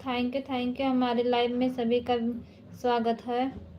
Thank you. हमारे live में सभी का स्वागत है।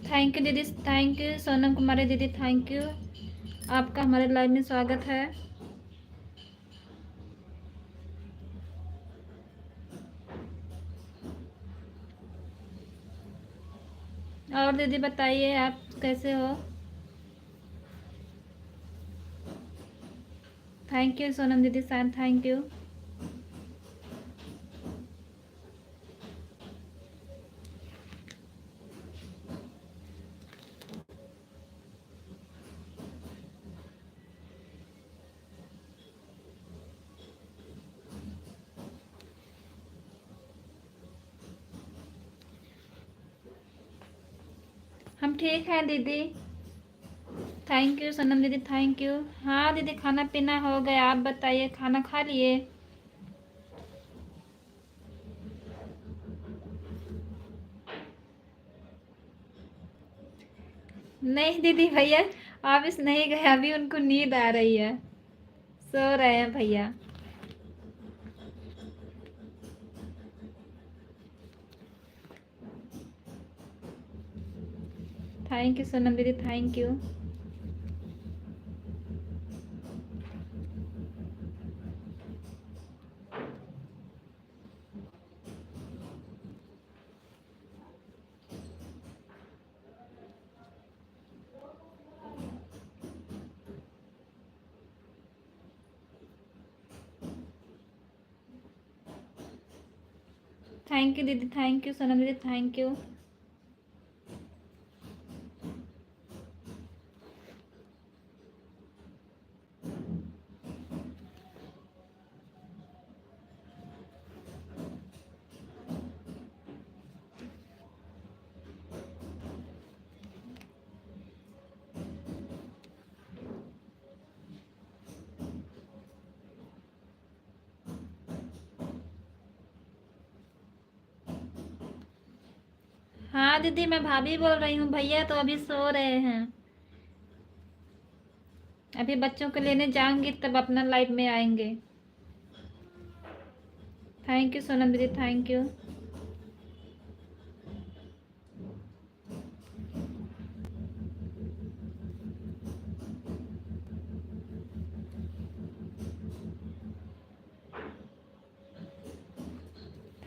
थैंक यू दीदी, थैंक यू सोनम कुमारी दीदी, थैंक यू। आपका हमारे लाइव में स्वागत है। और दीदी बताइए आप कैसे हो? थैंक यू सोनम दीदी, थैंक यू। हम ठीक हैं दीदी। थैंक यू सोनम दीदी, थैंक यू। हाँ दीदी, खाना पीना हो गया। आप बताइए, खाना खा लिए? नहीं दीदी भैया, ऑफिस नहीं गए अभी, उनको नींद आ रही है, सो रहे हैं भैया। थैंक यू सोनम दीदी, थैंक यू। थैंक यू दीदी, थैंक यू सोनम दीदी, थैंक यू। हाँ दीदी, मैं भाभी बोल रही हूँ, भैया तो अभी सो रहे हैं। अभी बच्चों को लेने जाऊंगी तब अपना लाइव में आएंगे। थैंक यू सोनम दीदी, thank you.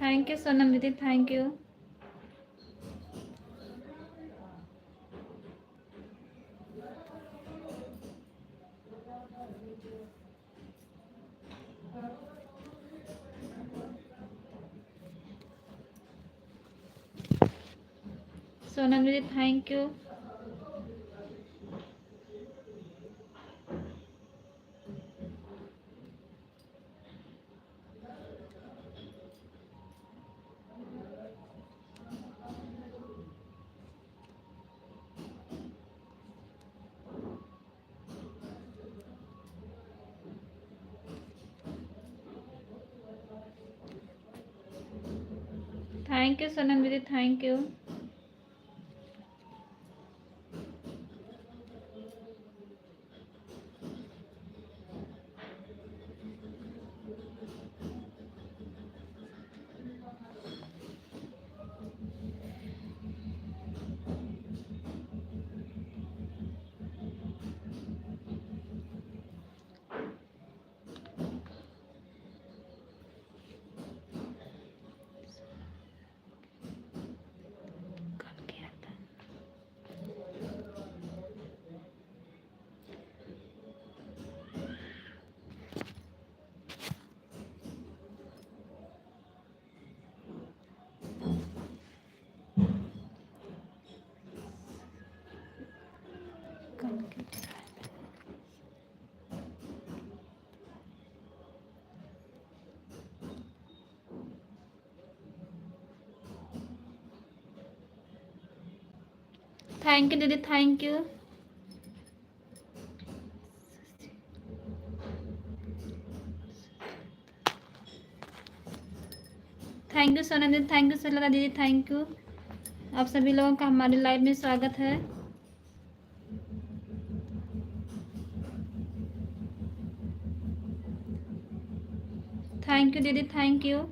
Thank you Sonam दीदी, थैंक यू। सोनम दीदी, thank you. Thank you Sonam दीदी, थैंक यू। थैंक यू दीदी, thank you. Thank you Sonam दीदी, थैंक यू सलता दीदी, थैंक यू। आप सभी लोगों का हमारे लाइव में स्वागत है। थैंक यू दीदी, थैंक यू।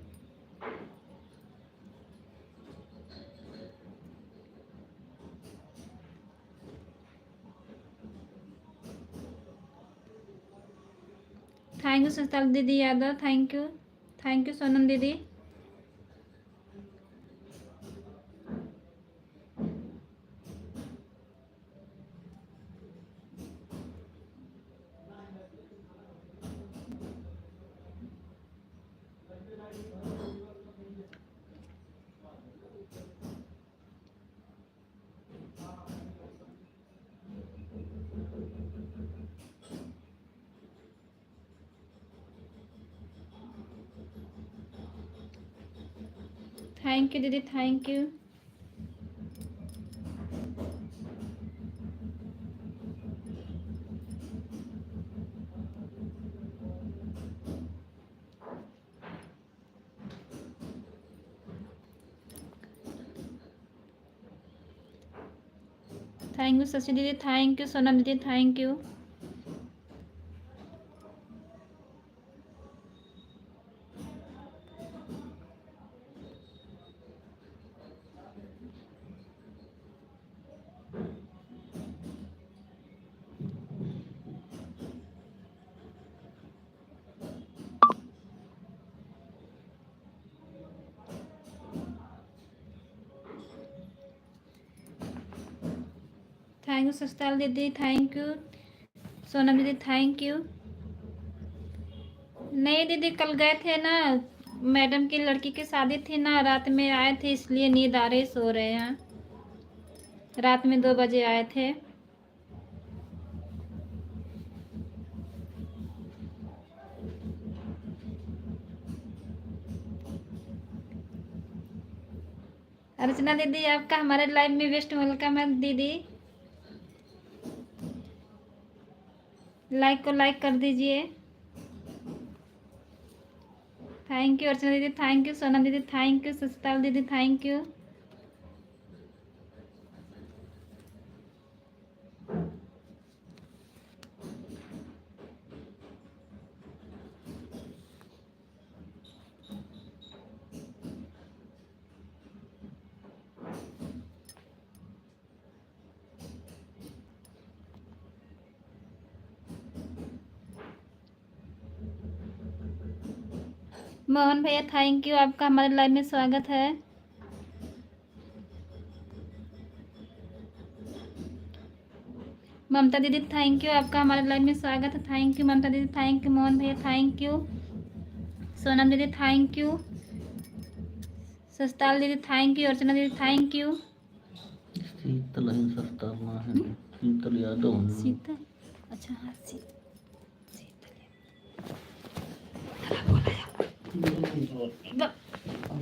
थैंक यू सस्ताल दीदी Yadav, thank you. Thank you Sonam दीदी। थैंक यू दीदी, thank you. Thank you Shashi दीदी, थैंक यू सोनम दीदी, थैंक यू। थैंक यू सस्ताल दीदी, थैंक यू। सोनम दीदी, थैंक यू। नहीं दीदी, कल गए थे ना, मैडम की लड़की की शादी थी ना, रात में आए थे, इसलिए नींद आ रही, सो रहे हैं। रात में 2 बजे आए थे। अर्चना दीदी, आपका हमारे लाइव में बेस्ट वेलकम है दीदी। लाइक को लाइक कर दीजिए। थैंक यू अर्चना दीदी, थैंक यू सोनम दीदी, थैंक यू सस्ताल दीदी, थैंक यू। मोहन भैया, थैंक यू, आपका हमारे लाइव में स्वागत है। ममता दीदी, थैंक यू, आपका हमारे लाइव में स्वागत है। थैंक यू ममता दीदी, थैंक यू। मोहन भैया, थैंक यू। सोनम दीदी, थैंक यू। सस्ताल दीदी, थैंक यू। अर्चना दीदी, थैंक यू। शीतल सस्ताल ना है, शीतल यादव है। शीतल, अच्छा हाँ शीतल।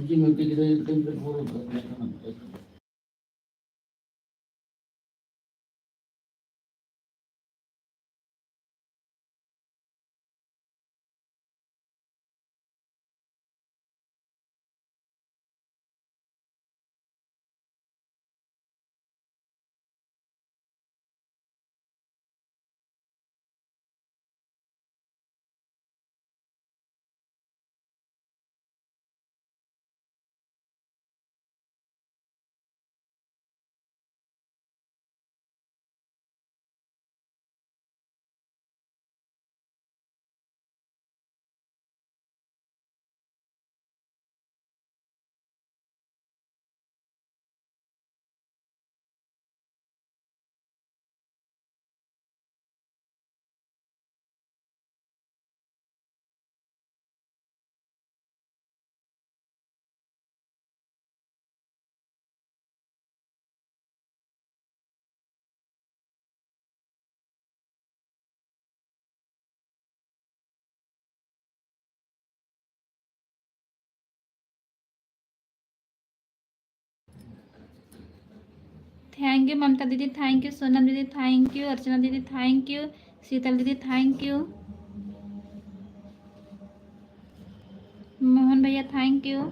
जी मैं भी बोल थैंक यू ममता दीदी, थैंक यू सोनम दीदी, थैंक यू अर्चना दीदी, थैंक यू शीतल दीदी, थैंक यू मोहन भैया, thank you.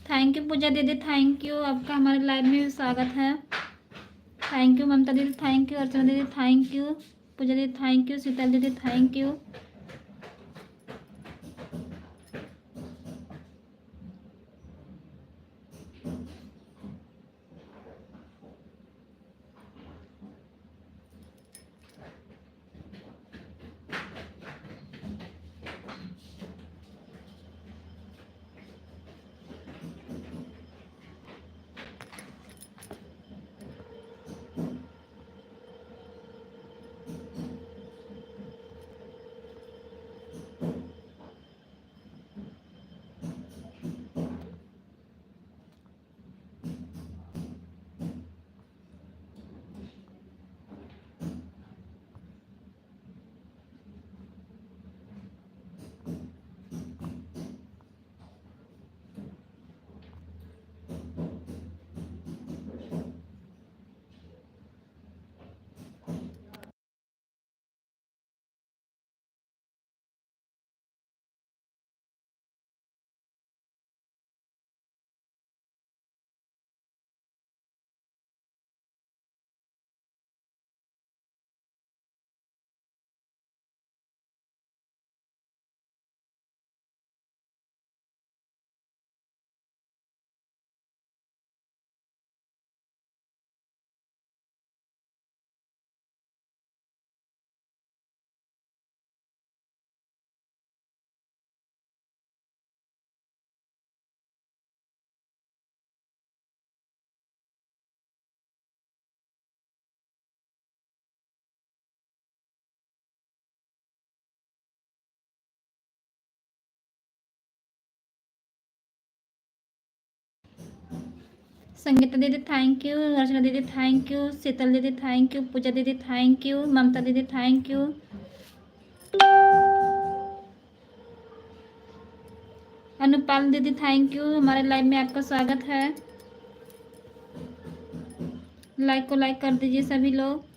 Thank you Pooja दीदी, थैंक यू, आपका हमारे लाइव में भी स्वागत है। थैंक यू ममता दीदी, थैंक यू अर्चना दीदी, थैंक यू पूजा दीदी, थैंक यू शीतल दीदी, thank you. Sangeeta didi thank you, Archana दीदी थैंक यू, शीतल दीदी थैंक यू, पूजा दीदी थैंक यू, ममता दीदी थैंक यू, अनुपाल दीदी थैंक यू। हमारे लाइव में आपका स्वागत है। लाइक को लाइक कर दीजिए सभी लोग।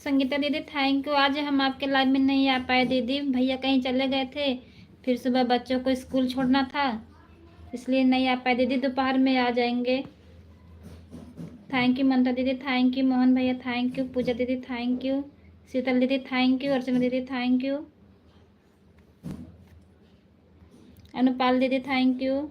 Sangeeta didi thank you. आज हम आपके लाइव में नहीं आ पाए दीदी, भैया कहीं चले गए थे, फिर सुबह बच्चों को स्कूल छोड़ना था, इसलिए नहीं आ पाए दीदी। दोपहर में आ जाएंगे। थैंक यू ममता दीदी थैंक यू, मोहन भैया थैंक यू, पूजा दीदी थैंक यू, शीतल दीदी थैंक यू, अर्चना दीदी थैंक यू, अनुपाल दीदी थैंक यू।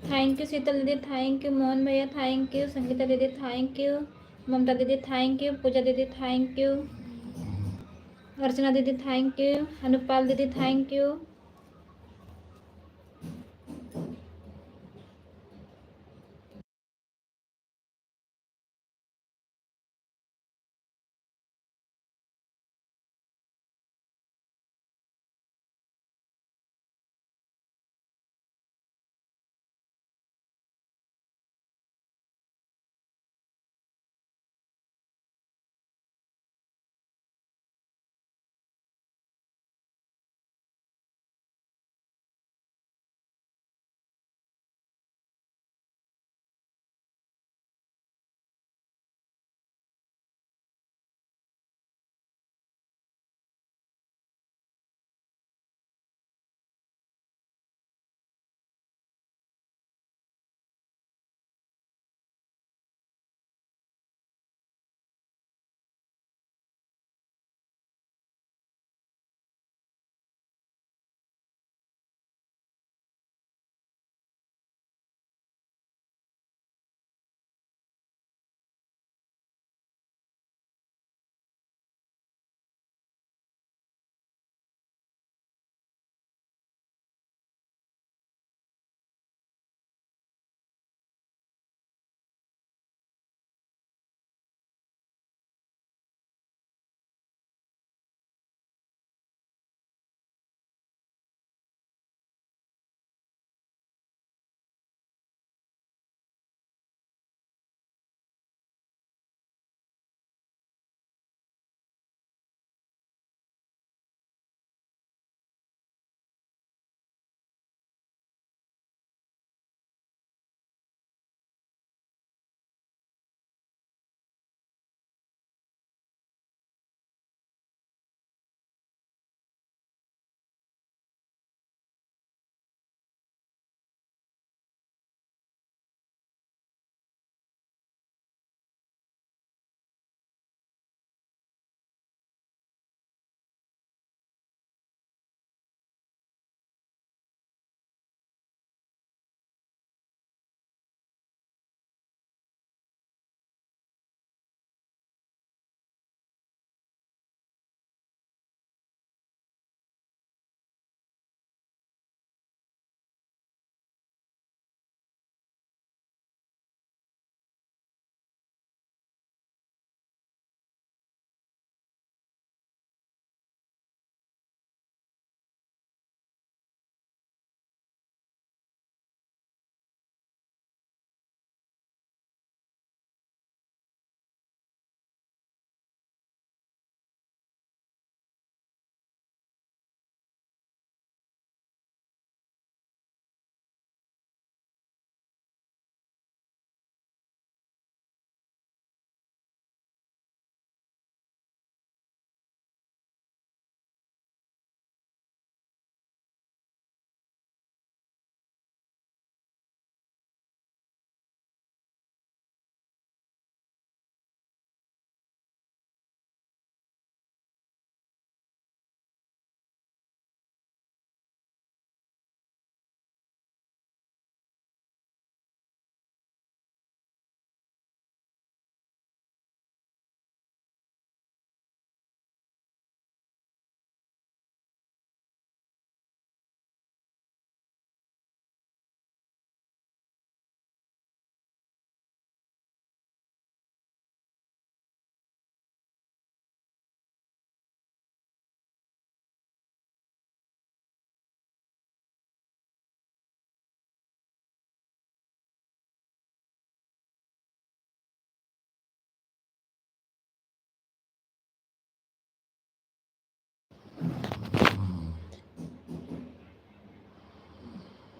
थैंक यू शीतल दीदी, थैंक यू मोहन भैया, thank you Sangeeta didi, thank you ममता दीदी, थैंक यू पूजा दीदी, थैंक यू अर्चना दीदी, थैंक यू अनुपाल दीदी, थैंक यू।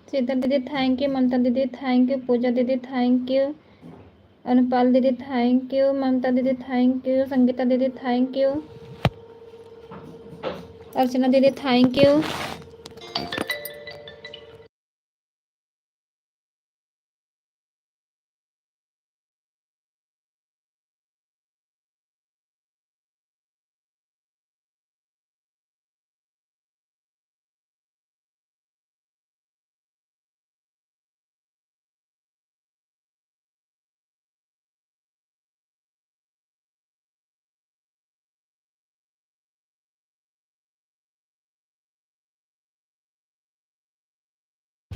शीतल दीदी, थैंक यू ममता दीदी, थैंक यू पूजा दीदी, थैंक यू अनुपाल दीदी, थैंक यू ममता दीदी, thank you Sangeeta didi, thank you Archana दीदी, thank you.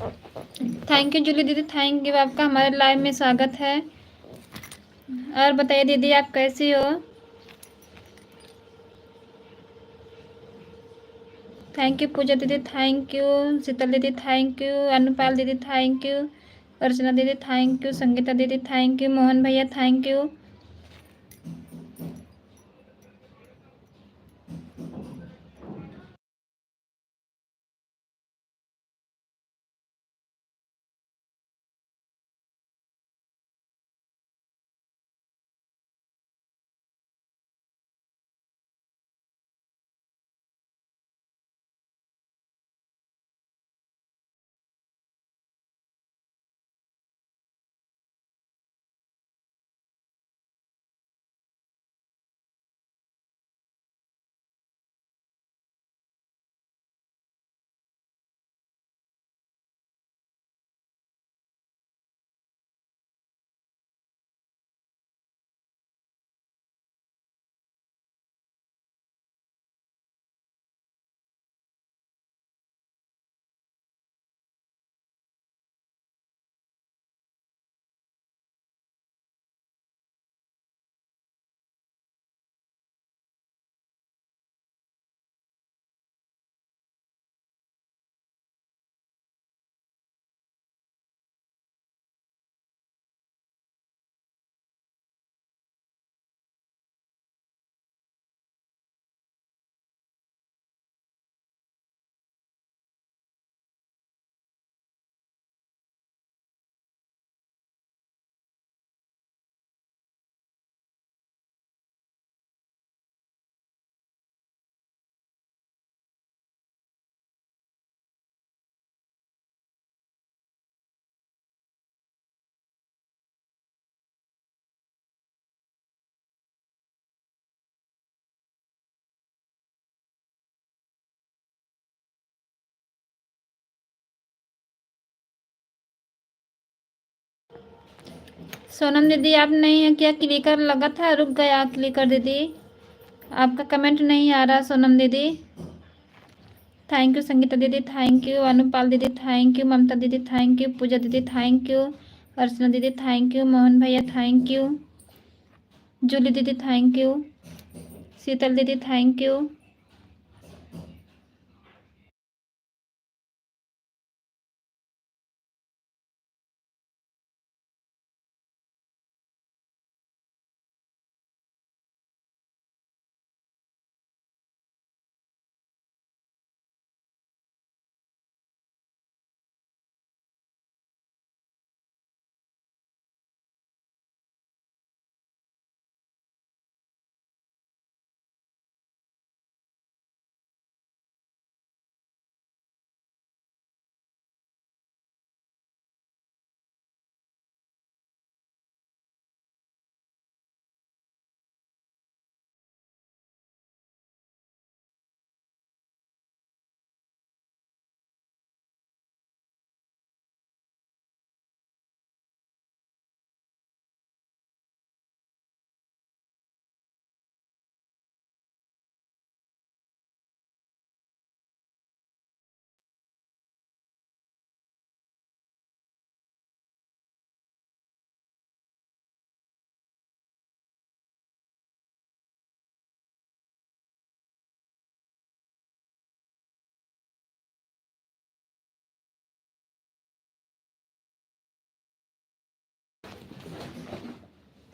Thank you Julie दीदी, थैंक यू, आपका हमारे लाइव में स्वागत है। और बताइए दीदी आप कैसी हो? थैंक यू पूजा दीदी, थैंक यू शीतल दीदी, थैंक यू अनुपाल दीदी, थैंक यू अर्चना दीदी, thank you Sangeeta didi, thank you Mohan भैया, थैंक यू। सोनम दीदी आप नहीं है क्या? क्लिकर लगा था, रुक गया क्लिकर दीदी, आपका कमेंट नहीं आ रहा सोनम दीदी। Thank you Sangeeta didi, thank you Anupal दीदी, थैंक यू ममता दीदी, थैंक यू पूजा दीदी, थैंक यू अर्चना दीदी, थैंक यू मोहन भैया, थैंक यू जूली दीदी, थैंक यू शीतल दीदी, थैंक यू।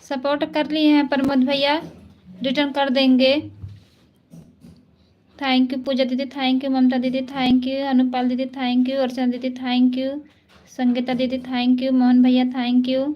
सपोर्ट कर लिए हैं प्रमोद भैया, रिटर्न कर देंगे। थैंक यू पूजा दीदी, थैंक यू ममता दीदी, थैंक यू अनुपाल दीदी, थैंक यू अर्चना दीदी, thank you Sangeeta didi, thank you Mohan भैया, थैंक यू।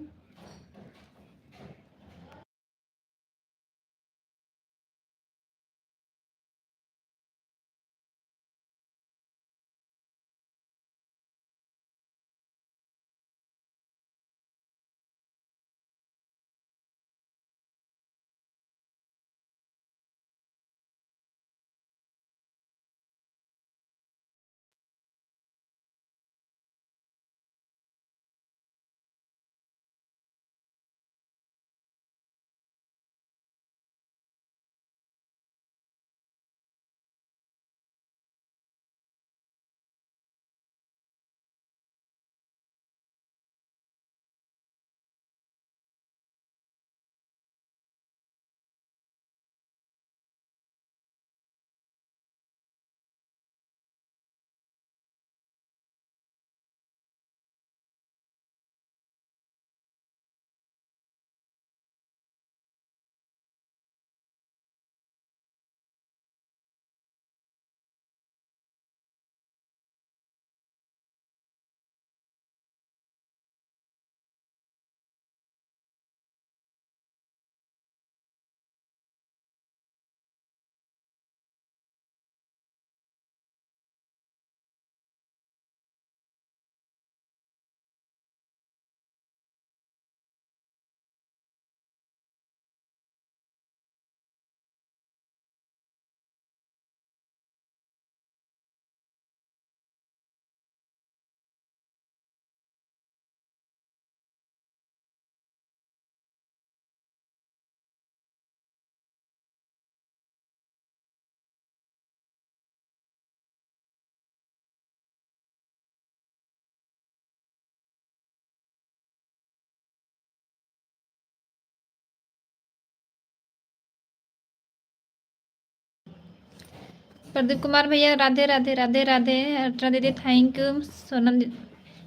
प्रदीप कुमार भैया राधे राधे राधे राधे। अर्चना दीदी थैंक यू। सोनम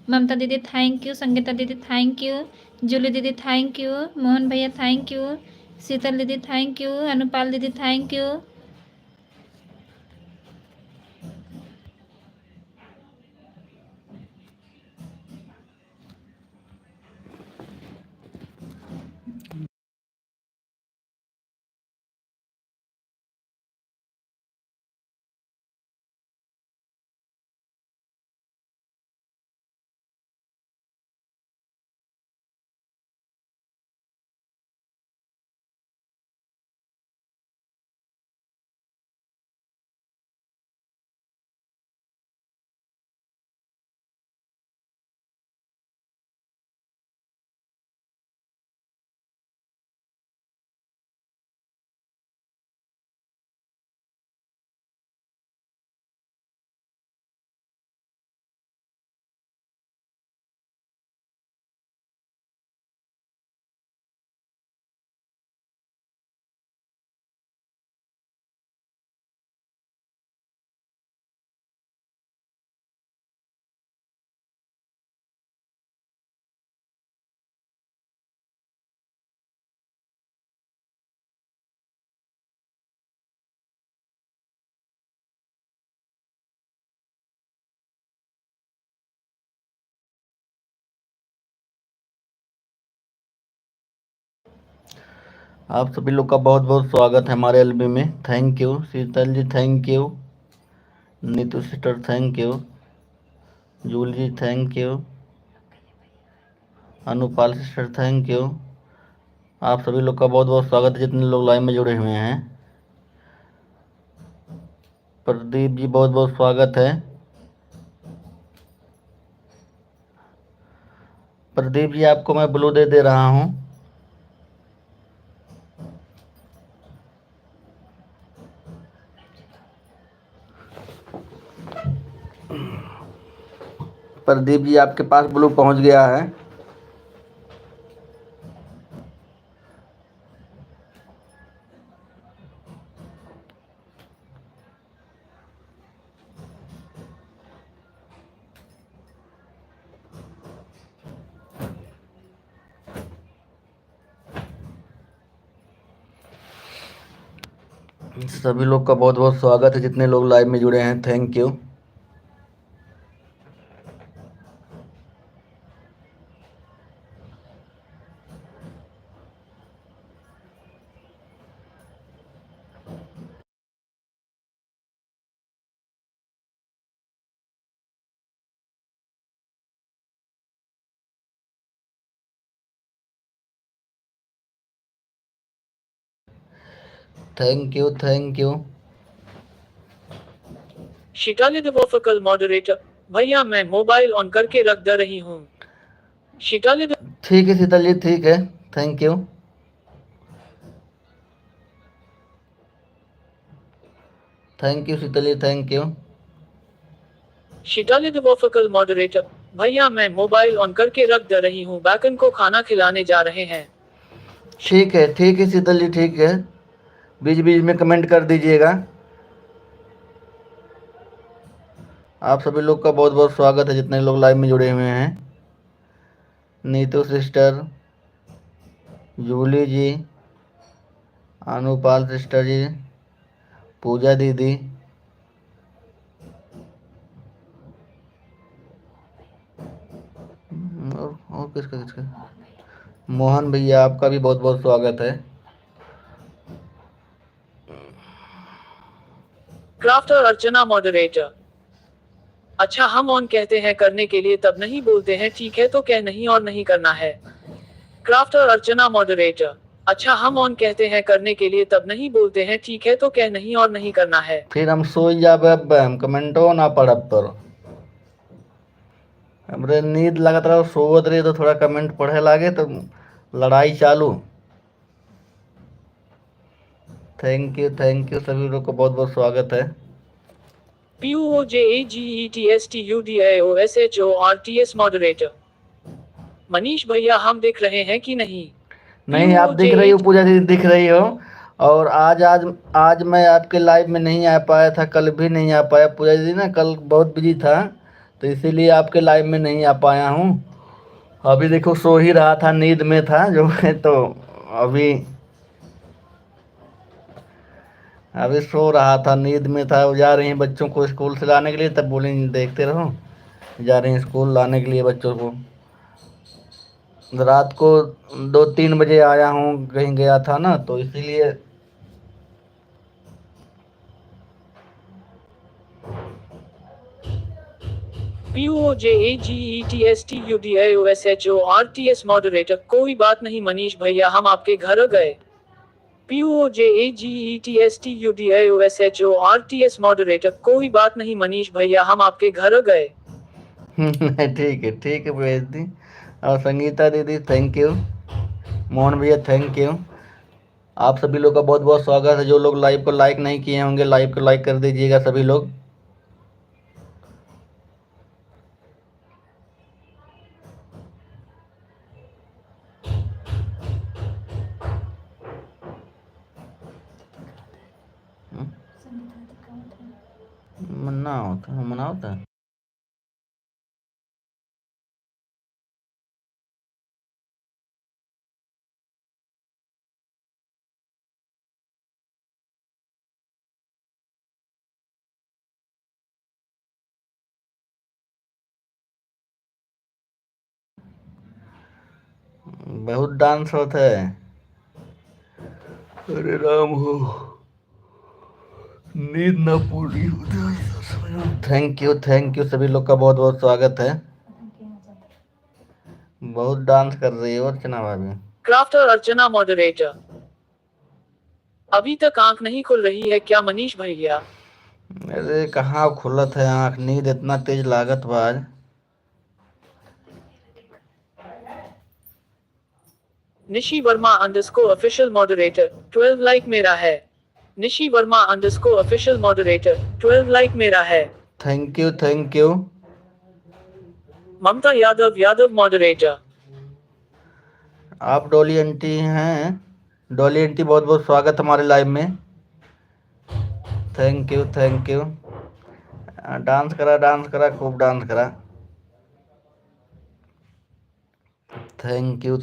ममता दीदी thank you. Sangeeta didi thank you. Julie दीदी थैंक यू। मोहन भैया थैंक यू। शीतल दीदी थैंक यू। अनुपाल दीदी थैंक यू। आप सभी लोग का बहुत बहुत स्वागत है हमारे एलबी में। Thank you Sheetal ji, thank you Neetu sister, thank you Jool ji, thank you Anupal sister, thank you. आप सभी लोग का बहुत बहुत स्वागत है जितने लोग लाइव में जुड़े हुए हैं। प्रदीप जी बहुत बहुत स्वागत है। प्रदीप जी आपको मैं ब्लू दे रहा हूँ। प्रदीप जी आपके पास ब्लू पहुंच गया है। सभी लोग का बहुत बहुत स्वागत है जितने लोग लाइव में जुड़े हैं, thank you. Thank you, thank you. शिकाली वोफकल मॉडरेटर भैया मैं मोबाइल ऑन करके रख दे रही हूँ। शिकाली ठीक है शीतल जी, ठीक है, thank you. Thank you Sheetal ji, thank you. शिकाली वोफकल मॉडरेटर भैया मैं मोबाइल ऑन करके रख दे रही हूँ, बैकन को खाना खिलाने जा रहे हैं। ठीक है शीतल जी, ठीक है। बीच बीच में कमेंट कर दीजिएगा। आप सभी लोग का बहुत बहुत स्वागत है जितने लोग लाइव में जुड़े हुए हैं। नीतू सिस्टर, जूली जी, अनुपाल सिस्टर जी, पूजा दीदी, और किसका किसका, मोहन भैया आपका भी बहुत बहुत स्वागत है। क्राफ्टर अर्चना मॉडरेटर अच्छा हम ऑन कहते हैं करने के लिए तब नहीं बोलते हैं, ठीक है तो कह नहीं और नहीं करना है। क्राफ्टर अर्चना मॉडरेटर अच्छा हम ऑन कहते हैं करने के लिए तब नहीं बोलते हैं, ठीक है तो कह नहीं और नहीं करना है। फिर हम सोई जाबे हम कमेंटो ना पढ़ब तो हमरे नींद लगत रहा, सोवत रही तो थोड़ा कमेंट पढ़े लागे तो लड़ाई चालू। थैंक यू सभी लोग को बहुत बहुत स्वागत है। PUOJAGETSTUDIOSHORTS मॉडरेटर मनीष भैया हम दिख रहे हैं कि नहीं? नहीं आप दिख रही हो, पूजा दीदी दिख रही हो। और आज आज आज मैं आपके लाइव में नहीं आ पाया था, कल भी नहीं आ पाया पूजा दीदी ना, कल बहुत बिजी था तो इसीलिए आपके लाइव में नहीं आ पाया हूँ। अभी देखो सो ही रहा था, नींद में था जो है, तो अभी अभी सो रहा था, नींद में था। वो जा रही हैं बच्चों को स्कूल से लाने के लिए, तब बोले देखते रहो, जा रही हैं स्कूल लाने के लिए बच्चों को। रात को 2-3 बजे आया हूँ, कहीं गया था ना, तो इसीलिए। POJAGETSTUDIOSHORTS मॉडरेटर कोई बात नहीं मनीष भैया हम आपके घर आ गए। POJAGETSTUDIOSHORTS मॉडरेटर कोई बात नहीं मनीष भैया हम आपके घर आ गए। ठीक है भेज दी। और संगीता दीदी थैंक यू, मोहन भैया थैंक यू। आप सभी लोग का बहुत बहुत स्वागत है। जो लोग लाइव को लाइक नहीं किए होंगे, लाइव को लाइक कर दीजिएगा सभी लोग। मना होता है। बहुत डांस होता है। अरे राम हो, नींद ना पूरी हो। थैंक यू सभी लोग का बहुत बहुत स्वागत है। बहुत डांस कर रही है अर्चना भाभी। क्राफ्टर अर्चना मॉडरेटर अभी तक आंख नहीं खुल रही है क्या मनीष भैया? अरे कहाँ खुलत है आँख, नींद इतना तेज लागत बा आज। Nishi Verma underscore official moderator 12 like मेरा है। Nishi Verma underscore official moderator 12 like मेरा है। Thank you. Mamta Yadav moderator आप डॉली आंटी हैं, डॉली आंटी बहुत बहुत स्वागत हमारे लाइव में। Thank you. डांस करा खूब डांस करा। Thank you.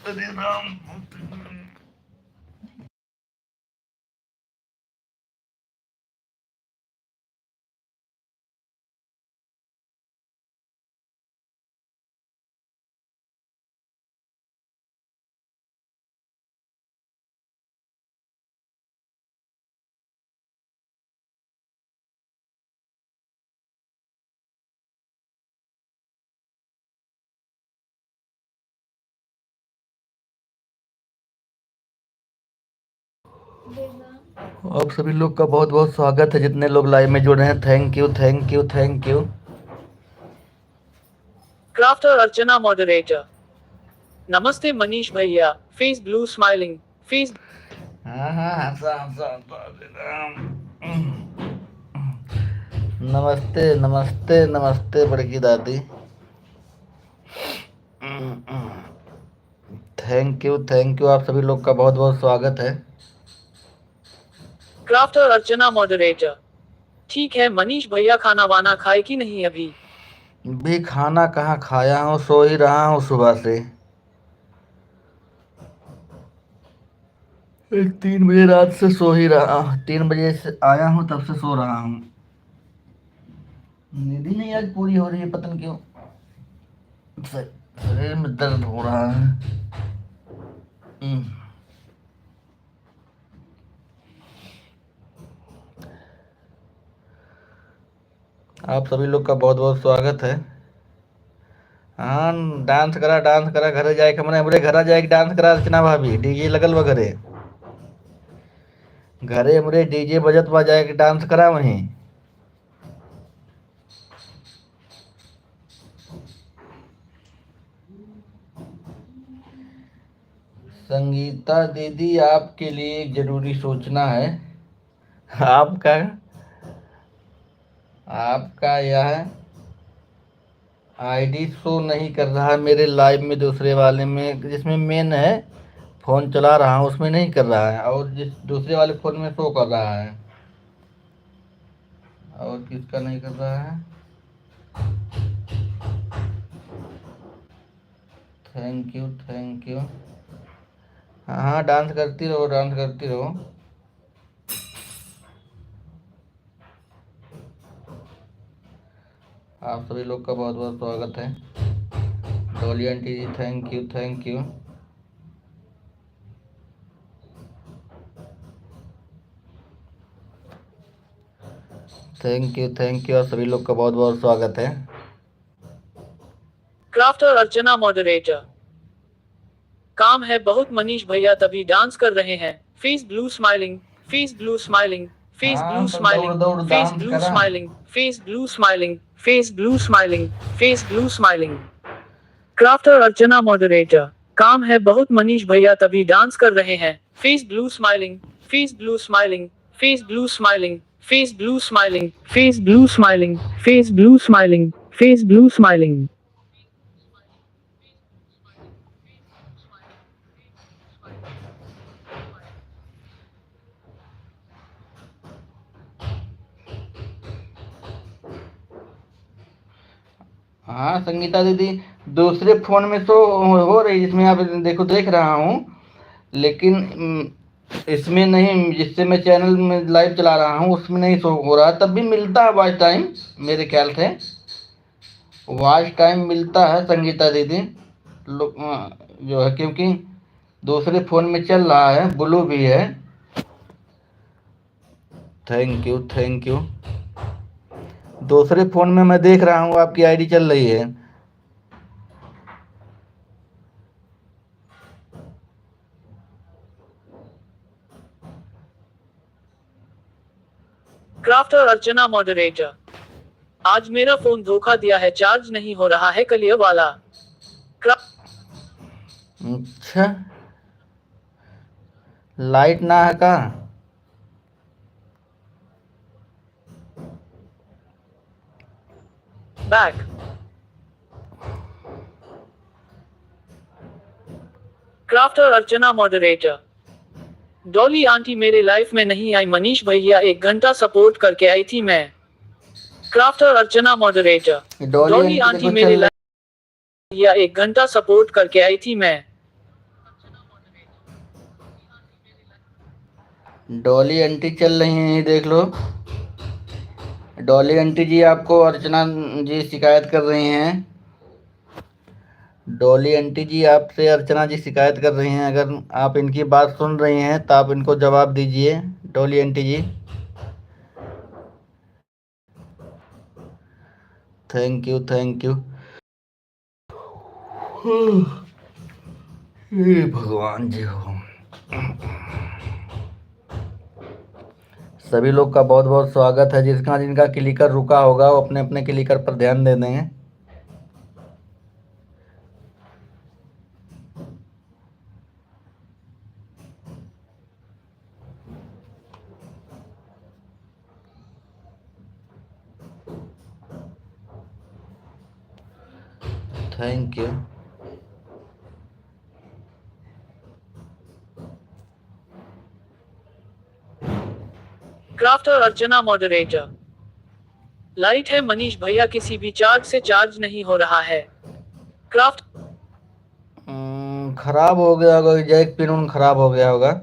अरे राम। आप सभी लोग का बहुत बहुत स्वागत है, जितने लोग लाइव में जुड़े हैं। Thank you. Crafter Archana moderator नमस्ते मनीष भैया फेस ब्लू स्माइलिंग फेस हाँ हंसा। अरे राम। नमस्ते बड़की दादी। थैंक यू आप सभी लोग का बहुत बहुत स्वागत है। क्राफ्टर अर्चना मॉडरेटर ठीक है मनीष भैया खाना वाना खाए कि नहीं अभी? भी खाना कहाँ खाया हूँ, सो ही रहा हूँ सुबह से। 3 बजे रात से सो ही रहा, 3 बजे से आया हूँ, तब से सो रहा हूँ। नींद ही नहीं आज पूरी हो रही है, पता नहीं क्यों। शरीर में दर्द हो रहा है। आप सभी लोग का बहुत बहुत स्वागत है। हाँ डांस करा घरे जाए हमरे घर जाए डांस करा अर्चना भाभी, डीजे लगल बा घरे हमरे डीजे बजत बा, जाए के डांस करा वहीं। संगीता दीदी आपके लिए एक जरूरी सूचना है। आपका यह आईडी शो नहीं कर रहा है मेरे लाइव में, दूसरे वाले में जिसमें मेन है फ़ोन चला रहा हूँ उसमें नहीं कर रहा है, और जिस दूसरे वाले फ़ोन में शो कर रहा है। और किसका नहीं कर रहा है? Thank you thank you. हाँ हाँ, डांस करती रहो, डांस करती रहो। आप सभी लोग का बहुत बहुत स्वागत है। Dolly aunty ji thank you thank you. Thank you, और सभी लोग का बहुत बहुत स्वागत है। Crafter Archana moderator. काम है बहुत मनीष भैया तभी डांस कर रहे हैं। Face blue smiling, face blue smiling, face blue हाँ तो दौड़ स्माइलिंग, दौड़ फेस डांस ब्लू करा। Smiling, face blue smiling, face blue smiling, face blue smiling. Crafter Archana moderator. काम है बहुत मनीष भैया तभी डांस कर रहे हैं। Face blue smiling, face blue smiling, face blue smiling, face blue smiling, face blue smiling, face blue smiling, face blue smiling. हाँ संगीता दीदी, दूसरे फोन में तो हो रही, जिसमें आप देखो देख रहा हूँ, लेकिन इसमें नहीं, जिससे मैं चैनल में लाइव चला रहा हूँ उसमें नहीं शो हो रहा। तब भी मिलता है वॉच टाइम, मेरे ख्याल से वॉच टाइम मिलता है संगीता दीदी। लोग जो है, क्योंकि दूसरे फ़ोन में चल रहा है, ब्लू भी है। Thank you thank you. दूसरे फ़ोन में मैं देख रहा हूँ आपकी आईडी चल रही है। Crafter Archana moderator. आज मेरा फोन धोखा दिया है, चार्ज नहीं हो रहा है कल ये वाला। अच्छा, लाइट ना है का? Back. Crafter Archana moderator. Dolly aunty मेरे लाइफ में नहीं आई, मनीष भैया 1 घंटा सपोर्ट करके आई थी मैं। Crafter Archana moderator. Dolly Dolly aunty aunty देखो मेरे चल लाइफ भैया 1 घंटा सपोर्ट करके आई थी मैं। डॉली आंटी चल रही हैं, ये देख लो। डॉली आंटी जी आपको अर्चना जी शिकायत कर रही हैं। डॉली आंटी जी आपसे अर्चना जी शिकायत कर रही हैं। अगर आप इनकी बात सुन रही हैं तो आप इनको जवाब दीजिए, Dolly aunty ji. Thank you thank you. हे भगवान जी हो। सभी लोग का बहुत बहुत स्वागत है। जिसका जिनका क्लिकर रुका होगा वो अपने अपने क्लिकर पर ध्यान दे देंगे। Thank you. Crafter Archana moderator. Light है मनीष भैया, किसी भी चार्ज से चार्ज नहीं हो रहा है। क्राफ्ट खराब हो गया होगा, जैक पिन उन खराब हो गया होगा,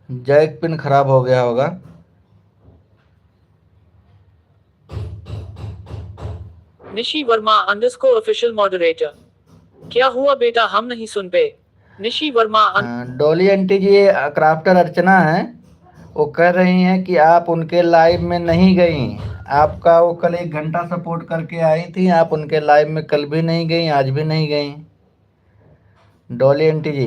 जैक पिन खराब हो गया होगा। Nishi Verma underscore official moderator. क्या हुआ बेटा, हम नहीं सुन पे। निशी वर्मा डॉली आंटी जी क्राफ्टर अर्चना है, वो कह रही हैं कि आप उनके लाइव में नहीं गई। आपका वो कल 1 घंटा सपोर्ट करके आई थी, आप उनके लाइव में कल भी नहीं गई, आज भी नहीं गई। डॉली आंटी जी,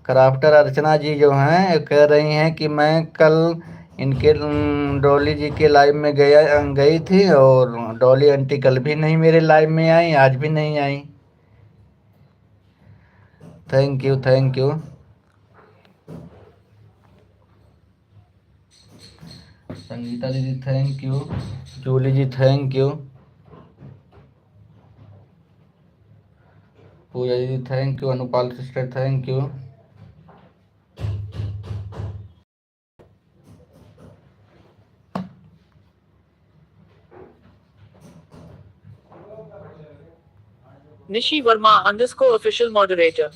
क्राफ्टर अर्चना जी जो हैं कह रही हैं कि मैं कल इनके डॉली जी के लाइव में गई थी, और डॉली आंटी कल भी नहीं मेरे लाइव में आई, आज भी नहीं आई। Thank you thank you. Sangeeta didi thank you, Julie ji thank you, Pooja दीदी thank you, Anupal sister thank you. Nishi Verma underscore official moderator.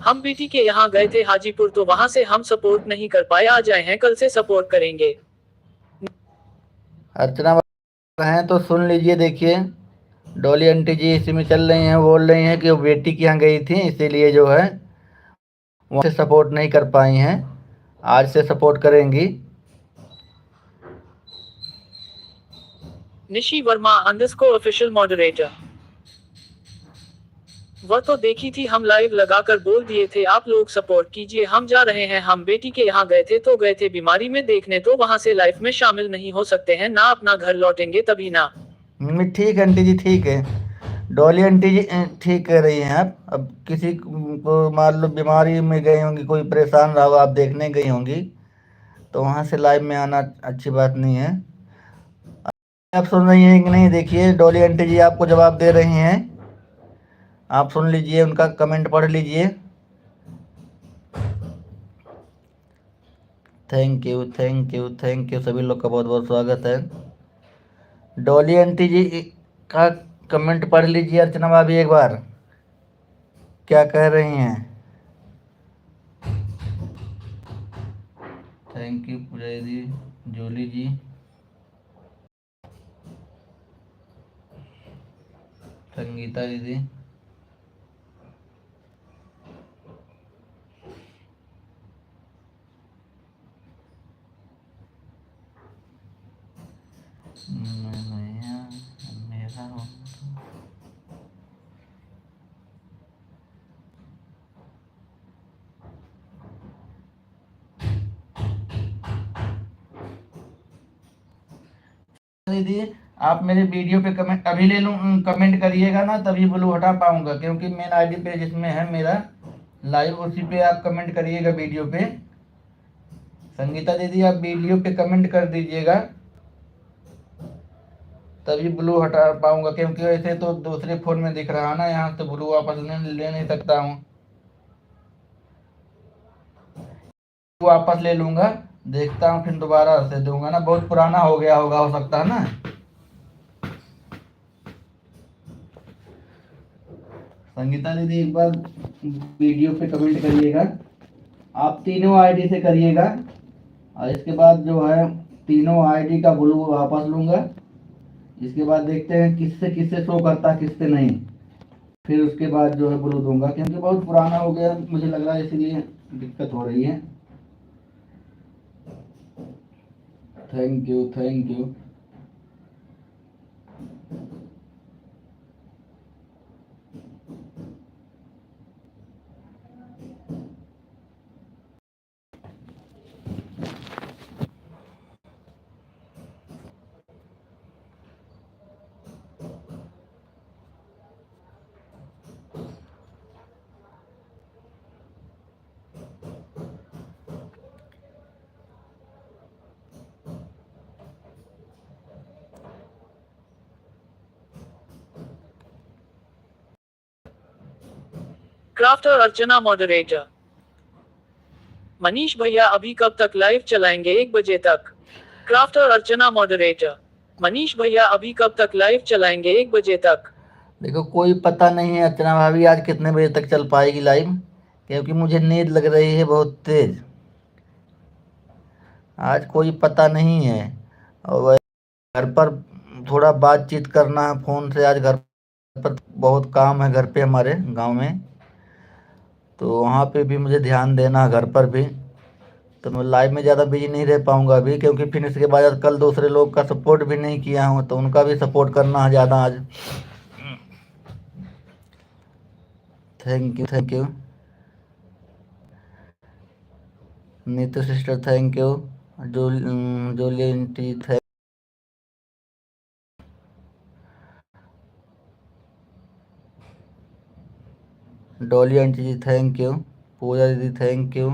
हम बेटी के यहाँ गए थे हाजीपुर, तो वहाँ से हम सपोर्ट नहीं कर पाए, आज आए हैं, कल से सपोर्ट करेंगे। अर्चना हैं तो सुन लीजिए, देखिए डॉली आंटी जी इसी में चल रही हैं, बोल रही हैं कि वो बेटी के यहाँ गई थी इसीलिए जो है वहाँ से सपोर्ट नहीं कर पाई हैं, आज से सपोर्ट करेंगी। Nishi Verma underscore official moderator. वह तो देखी थी, हम लाइव लगाकर बोल दिए थे आप लोग सपोर्ट कीजिए, हम जा रहे हैं, हम बेटी के यहाँ गए थे तो गए थे बीमारी में देखने, तो वहाँ से लाइफ में शामिल नहीं हो सकते हैं ना, अपना घर लौटेंगे तभी ना। ठीक है आंटी जी, ठीक है डॉली आंटी जी, ठीक कह रही हैं आप। अब किसी को मान लो बीमारी में गई होंगी, कोई परेशान रहा होगा, आप देखने गई होंगी, तो वहाँ से लाइव में आना अच्छी बात नहीं है। आप सुन रही हैं कि नहीं, देखिए डॉली आंटी जी आपको जवाब दे रही हैं, आप सुन लीजिए, उनका कमेंट पढ़ लीजिए। Thank you thank you thank you, सभी लोग का बहुत बहुत स्वागत है। डॉली आंटी जी का कमेंट पढ़ लीजिए अर्चना भाभी एक बार, क्या कह रही हैं। थैंक यू पूजा दीदी, जूली जी, संगीता दीदी, मेरा दीदी, आप मेरे वीडियो पे कमेंट अभी ले लूँ, कमेंट करिएगा ना, तभी ब्लू हटा पाऊंगा, क्योंकि मेन आईडी पे जिसमें है मेरा लाइव, उसी पे आप कमेंट करिएगा वीडियो पे। संगीता दीदी आप वीडियो पे कमेंट कर दीजिएगा, तभी ब्लू हटा पाऊंगा, क्योंकि ऐसे तो दूसरे फोन में दिख रहा है ना, यहाँ से ब्लू वापस ले नहीं सकता हूँ, वापस ले लूंगा, देखता हूँ फिर दोबारा से दूंगा ना, बहुत पुराना हो गया होगा, हो सकता है ना। संगीता दीदी एक बार वीडियो पे कमेंट करिएगा, आप तीनों आईडी से करिएगा, और इसके बाद जो है तीनों आईडी का ब्लू वापस लूंगा, इसके बाद देखते हैं किससे किससे शो करता है किससे नहीं, फिर उसके बाद जो है ब्लू दूंगा, क्योंकि बहुत पुराना हो गया मुझे लग रहा है, इसीलिए दिक्कत हो रही है। Thank you thank you. Crafter Archana moderator. Manish भैया अभी कब तक लाइव चलाएंगे, 1 बजे तक। Crafter Archana moderator. मनीष भैया अभी कब तक लाइव चलाएंगे, 1 बजे तक। देखो कोई पता नहीं है अर्चना भाभी आज कितने बजे तक चल पाएगी लाइव, क्योंकि मुझे नींद लग रही है बहुत तेज, आज कोई पता नहीं है। और वह घर पर थोड़ा बातचीत करना है फ़ोन से, आज घर पर बहुत काम है, घर पे हमारे गांव में, तो वहाँ पे भी मुझे ध्यान देना है, घर पर भी, तो मैं लाइव में ज़्यादा बिजी नहीं रह पाऊँगा अभी, क्योंकि फिर इसके बाद कल दूसरे लोग का सपोर्ट भी नहीं किया हूँ, तो उनका भी सपोर्ट करना है ज़्यादा आज। Thank you thank you Neetu sister, thank you Julie aunty, thank Dolly aunty ji, thank you Pooja दीदी, थैंक यू।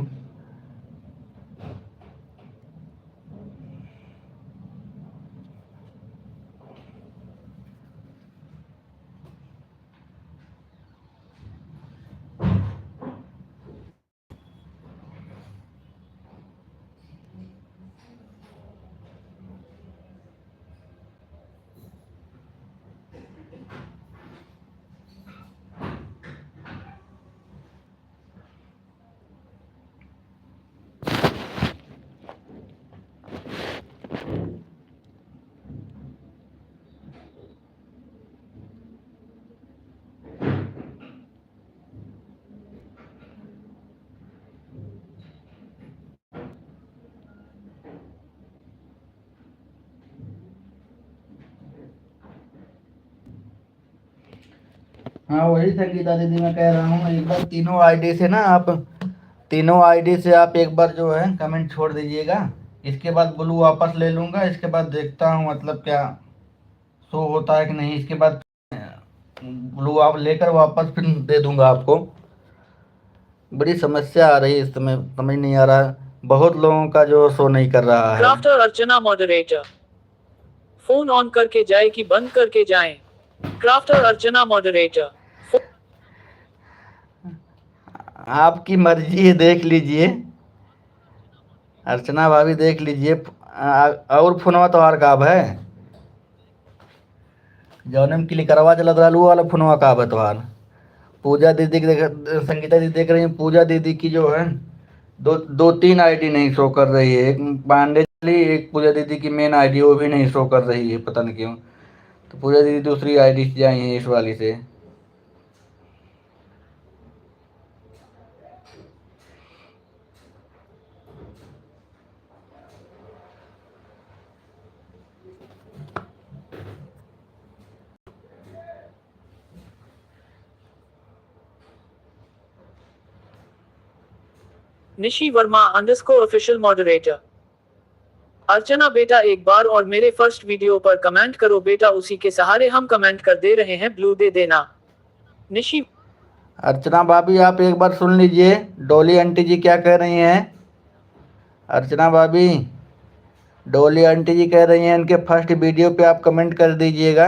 हाँ वही संगीता दीदी मैं कह रहा हूँ, एक बार तीनों आईडी से ना आप, तीनों आईडी से आप एक बार जो है कमेंट छोड़ दीजिएगा। इसके बाद ब्लू वापस ले लूँगा, इसके बाद देखता हूँ मतलब क्या शो होता है कि नहीं। इसके बाद ब्लू आप लेकर वापस फिर दे दूंगा आपको। बड़ी समस्या आ रही है इस समय, समझ नहीं आ रहा। बहुत लोगों का जो शो नहीं कर रहा है। Crafter Archana moderator. Phone on करके जाए कि बंद करके जाएं? Crafter Archana moderator. आपकी मर्जी है, देख लीजिए अर्चना भाभी, देख लीजिए। और फोनवा तो हार काब है, जौनम के लिए करवा चलत रहा वाला फोनवा काब है तोहार। पूजा दीदी की संगीता दीदी देख रही हैं, पूजा दीदी की जो है दो दो तीन आईडी नहीं शो कर रही है। एक पांडे वाली, एक पूजा दीदी की मेन आईडी, वो भी नहीं शो कर रही है, पता नहीं क्यों। तो पूजा दीदी दूसरी आईडी से आई है इस वाली से। Nishi Verma underscore official moderator. Archana बेटा एक बार और मेरे फर्स्ट वीडियो पर कमेंट करो बेटा, उसी के सहारे हम कमेंट कर दे रहे हैं, ब्लू दे देना। निशी। अर्चना भाभी आप एक बार सुन लीजिए डोली आंटी जी क्या कह रही हैं। अर्चना भाभी, डोली आंटी जी कह रही हैं इनके फर्स्ट वीडियो पे आप कमेंट कर दीजिएगा,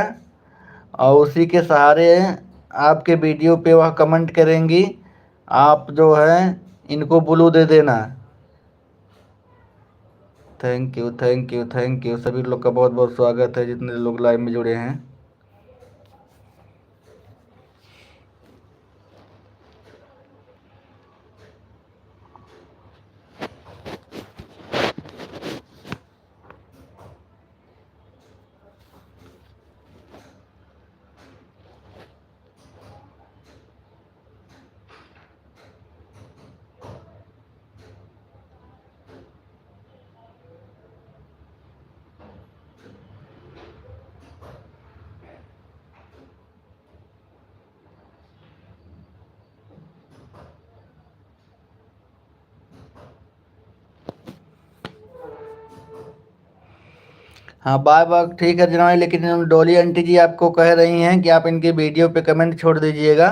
और उसी के सहारे आपके वीडियो पे वह कमेंट करेंगी। आप जो है इनको ब्लू दे देना। Thank you thank you thank you, सभी लोग का बहुत बहुत स्वागत है जितने लोग लाइव में जुड़े हैं। हाँ बाय बाय, ठीक है जनाब, लेकिन डोली आंटी जी आपको कह रही हैं कि आप इनके वीडियो पे कमेंट छोड़ दीजिएगा,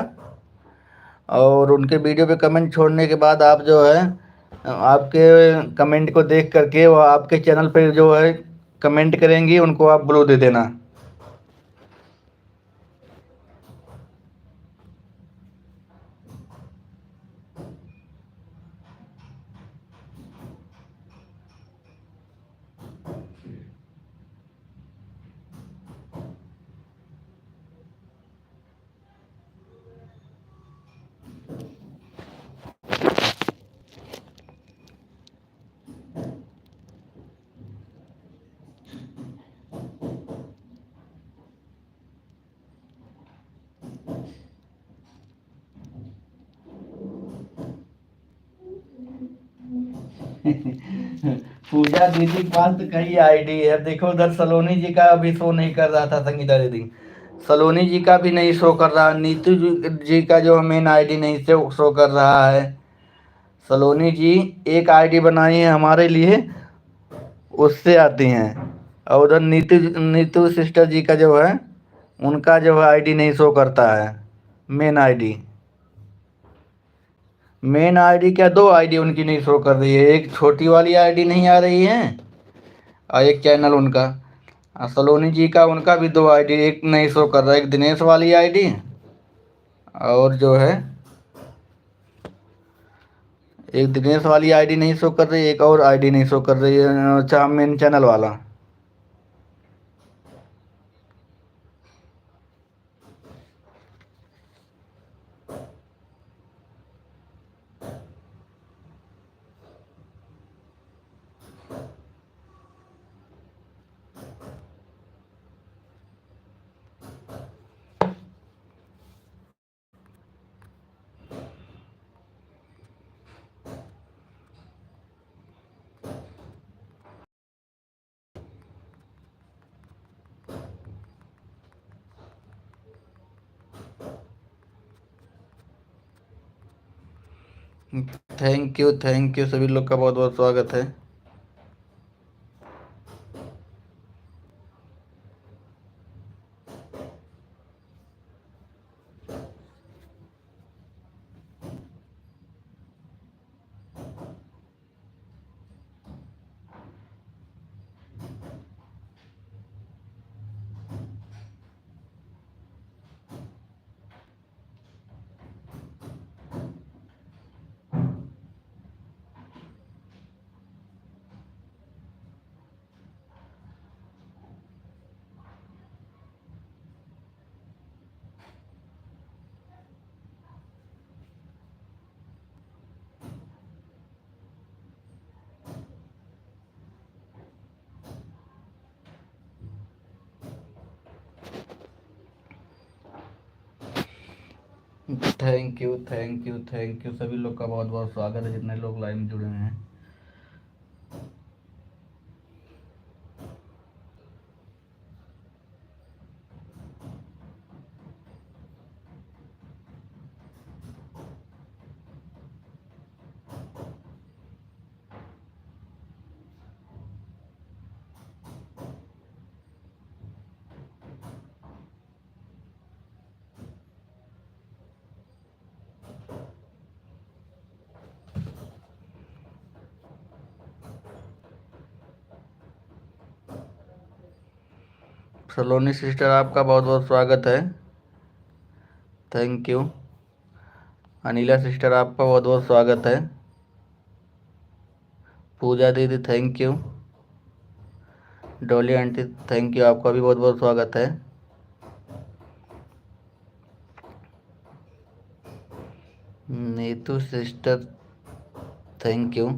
और उनके वीडियो पे कमेंट छोड़ने के बाद आप जो है आपके कमेंट को देख करके वो आपके चैनल पे जो है कमेंट करेंगी, उनको आप ब्लू दे देना। पूजा दीदी के पास तो कई आईडी है, देखो उधर सलोनी जी का अभी शो नहीं कर रहा था संगीता दीदी, सलोनी जी का भी नहीं शो कर रहा, नीतू जी का जो मेन आईडी नहीं से शो कर रहा है। सलोनी जी एक आईडी बनाई है हमारे लिए, उससे आती हैं, और उधर नीतू नीतू सिस्टर जी का जो है उनका जो है आईडी नहीं शो करता है, मेन आईडी। मेन आईडी क्या, दो आईडी उनकी नहीं शो कर रही है, एक छोटी वाली आईडी नहीं आ रही है और एक चैनल उनका। सलोनी जी का उनका भी दो आईडी, एक नहीं शो कर रहा है, एक दिनेश वाली आईडी और जो है एक दिनेश वाली आईडी नहीं शो कर रही है, एक और आईडी नहीं शो कर रही है, अच्छा मेन चैनल वाला। थैंक यू, सभी लोग का बहुत बहुत स्वागत है। थैंक यू, सभी लोग का बहुत बहुत स्वागत है जितने लोग लाइव में जुड़े हुए हैं। सलोनी सिस्टर, आपका बहुत बहुत स्वागत है। Thank you. अनिला सिस्टर, आपका बहुत बहुत स्वागत है। पूजा दीदी, thank you. Dolly aunty, thank you, आपका भी बहुत बहुत स्वागत है। Neetu sister, thank you.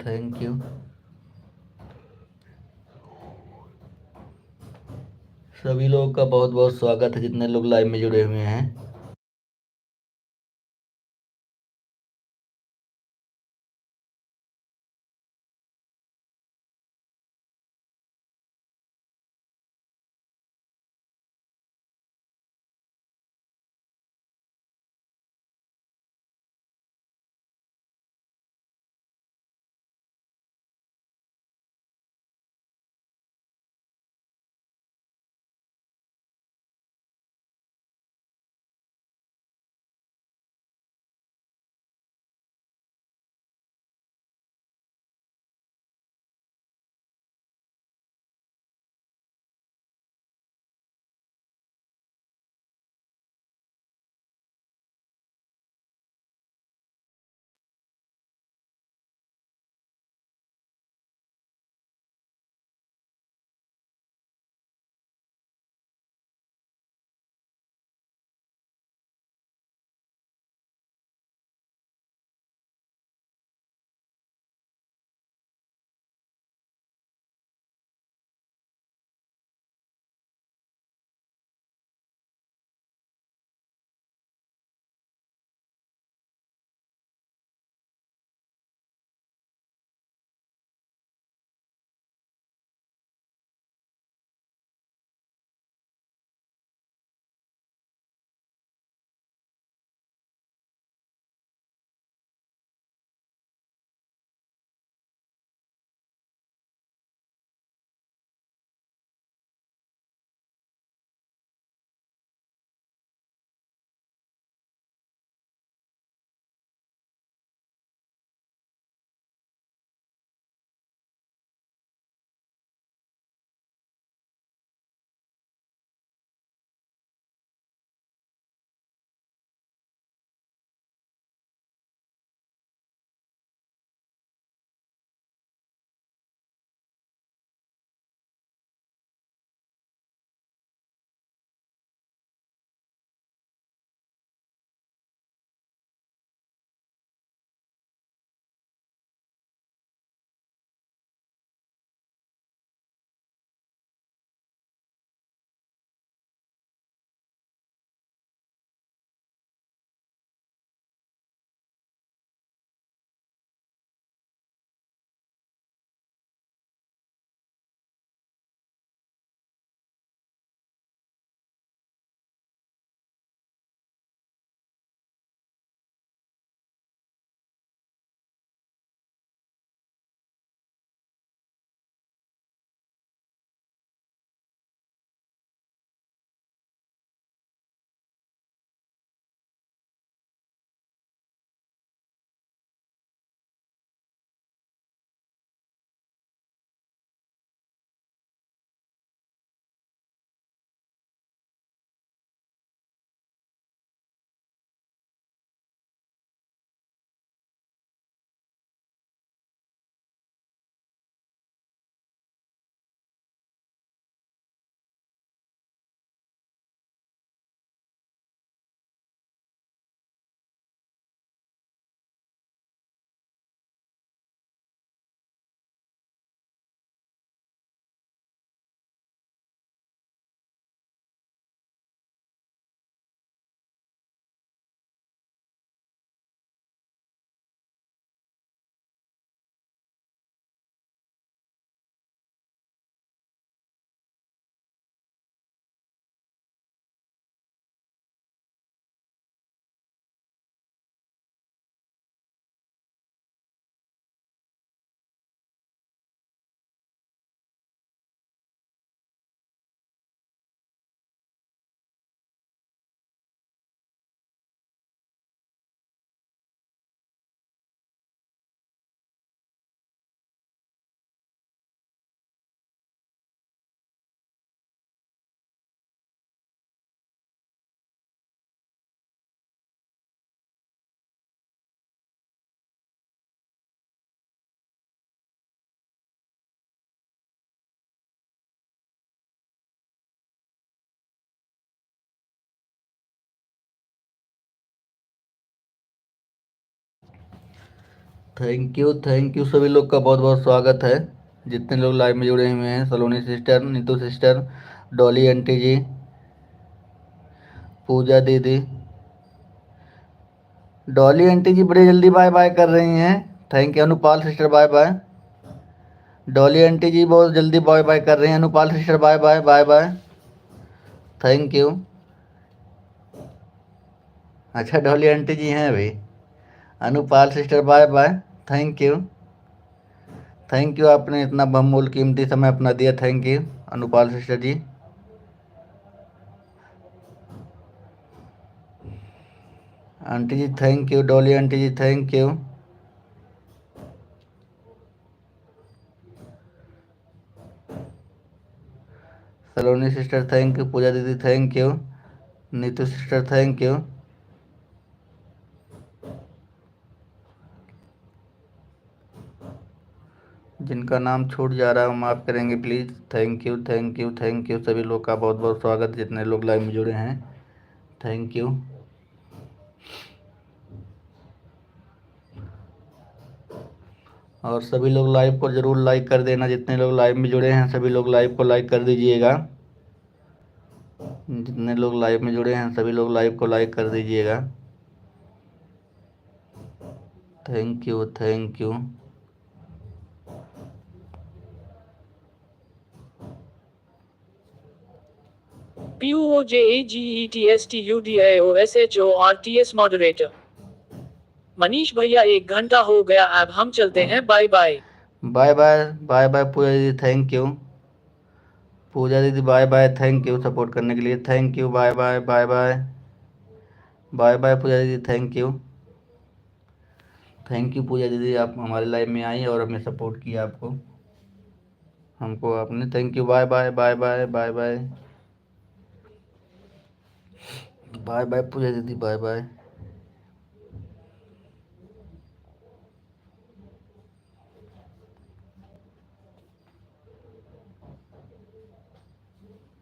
Thank you. सभी लोगों का बहुत बहुत स्वागत है जितने लोग लाइव में जुड़े हुए हैं। थैंक यू सभी लोग का बहुत बहुत स्वागत है, जितने लोग लाइव में जुड़े हुए हैं। Saloni sister, Neetu sister, Dolly aunty ji, Pooja didi, Dolly aunty जी बड़ी जल्दी बाय बाय कर रही हैं। Thank you. Anupal sister bye bye. Dolly aunty ji बहुत जल्दी बाय बाय कर रही हैं। Anupal sister bye bye bye bye. Thank you. अच्छा डॉली आंटी जी हैं अभी। Anupal sister bye bye. Thank you. Thank you, आपने इतना बहुमूल्य कीमती समय अपना दिया। Thank you Anupal sister ji. Aunty ji thank you. Dolly aunty ji thank you. Saloni sister thank you. Pooja दीदी thank you. Neetu sister thank you. जिनका नाम छूट जा रहा है वो माफ़ करेंगे please. Thank you thank you thank you सभी लोग का बहुत बहुत स्वागत, जितने लोग लाइव में जुड़े हैं। Thank you. और सभी लोग लाइव को ज़रूर लाइक कर देना। जितने लोग लाइव में जुड़े हैं सभी लोग लाइव को लाइक कर दीजिएगा। जितने लोग लाइव में जुड़े हैं सभी लोग लाइव को लाइक कर दीजिएगा। Thank you thank you. PUOJAGETSTUDIOSHORTS moderator. Manish भैया 1 घंटा हो गया, अब हम चलते हैं, bye bye. Bye bye bye bye Pooja दीदी थैंक यू। पूजा दीदी bye bye. Thank you support करने के लिए। Thank you. Bye bye bye bye bye bye Pooja दीदी thank you. Thank you Pooja दीदी, आप हमारे लाइव में आई और हमें सपोर्ट किया आपको, हमको आपने। Thank you. Bye bye bye bye bye bye bye bye Pooja दीदी bye bye.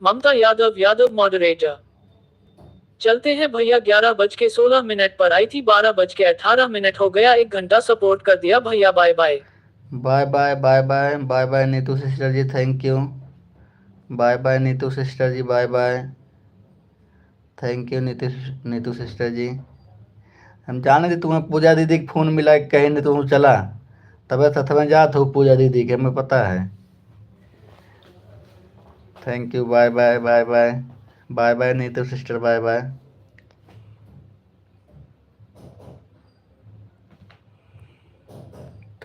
Mamta Yadav Yadav moderator. चलते हैं भैया, 11:16 पर आई थी, 12:18 हो गया, 1 घंटा सपोर्ट कर दिया भैया, bye bye. Bye bye bye bye bye bye Neetu sister ji thank you. Bye bye Neetu sister ji bye bye. Thank you Neetu sister ji. हम जाने थे तुम्हें पूजा दीदी के फ़ोन मिला, कहीं नहीं तुम चला, तबीयत थमें जात हो पूजा दीदी के, हमें पता है। Thank you. Bye bye bye bye bye bye Neetu sister bye bye.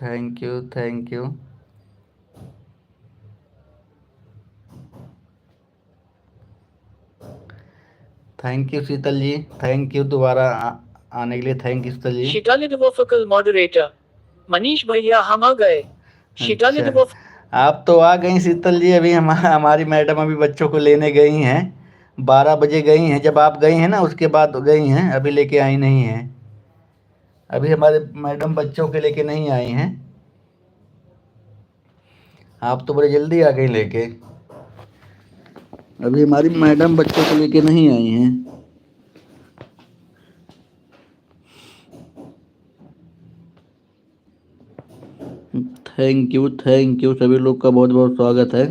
Thank you thank you. Thank you Sheetal ji. Thank you दोबारा आने के लिए। Thank you Sheetal ji. शिटाली डिवोफिकल मॉडरेटर। मनीष भैया हम आ गए। शिटाली अच्छा डिवोफ आप तो आ गई शीतल जी। अभी हमारी मैडम अभी बच्चों को लेने गई हैं, 12 बजे गई हैं। जब आप गई हैं ना उसके बाद गई हैं, अभी लेके आई नहीं हैं। अभी हमारे मैडम बच्चों के लेके नहीं आई हैं। आप तो बड़े जल्दी आ गई लेके। अभी हमारी मैडम बच्चों को लेके नहीं आई हैं। थैंक यू सभी लोग का बहुत बहुत स्वागत है।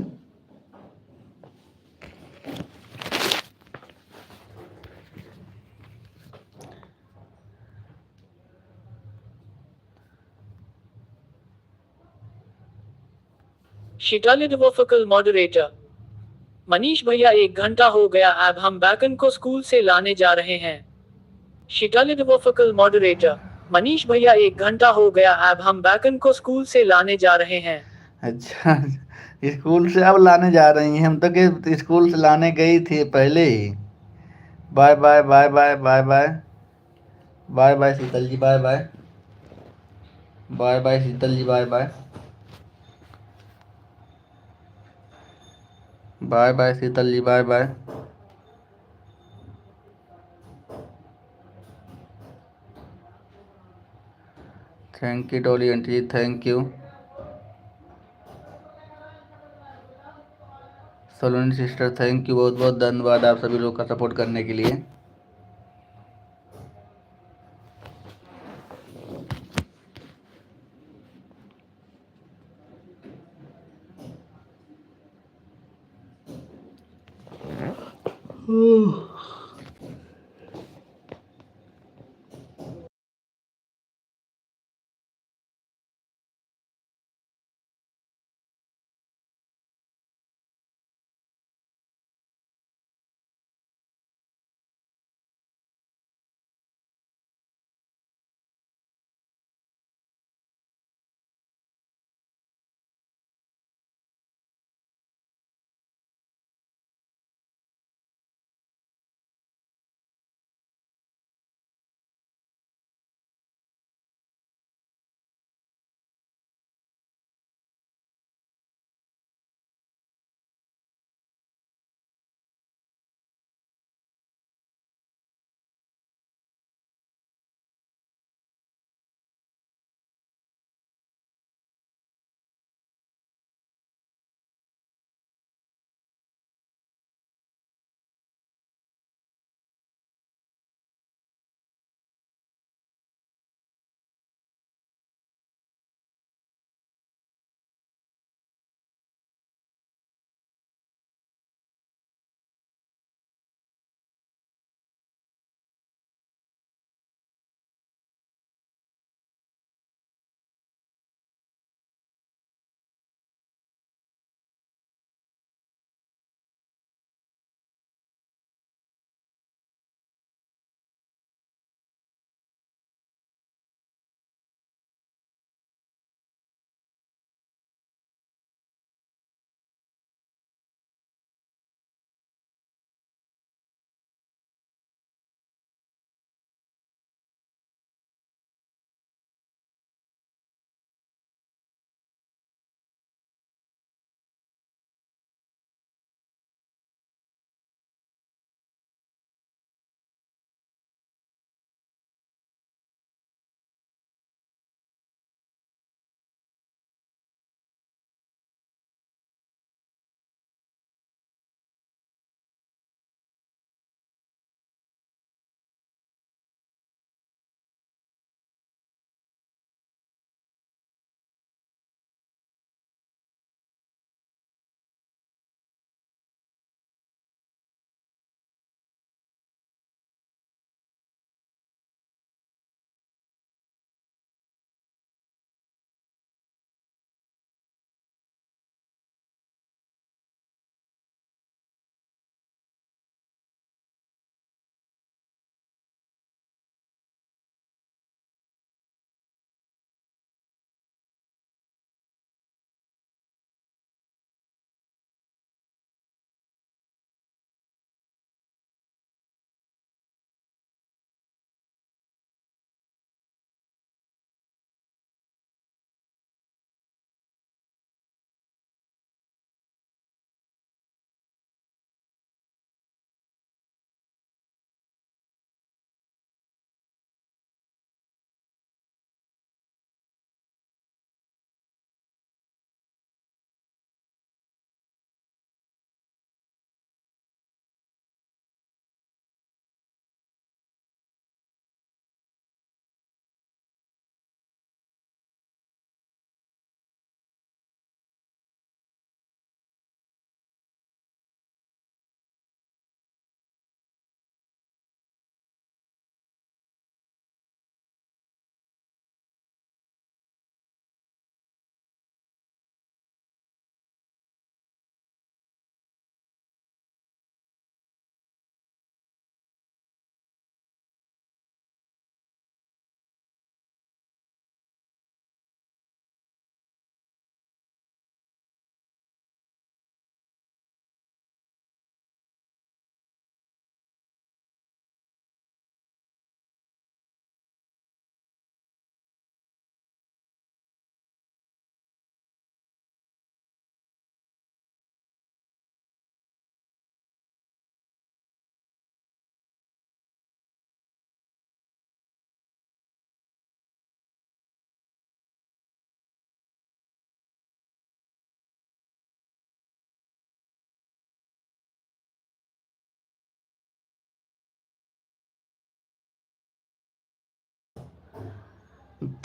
शिटाली डिवोफिकल मॉडरेटर। मनीष भैया 1 घंटा हो गया, अब हम बैकन को स्कूल से लाने जा रहे हैं। शिटाली डिवोफिकल मॉडरेटर। मनीष भैया 1 घंटा हो गया, अब हम बैकन को स्कूल से लाने जा रहे हैं। अच्छा स्कूल से अब लाने जा रही हैं, हम तो कि स्कूल से लाने गई थी पहले ही। Bye bye bye bye bye bye bye bye Sheetal ji bye bye bye bye Sheetal ji bye bye bye bye Sheetal ji bye bye. Thank you Dolly aunty ji thank you. Saloni sister thank you, बहुत बहुत धन्यवाद आप सभी लोग का सपोर्ट करने के लिए।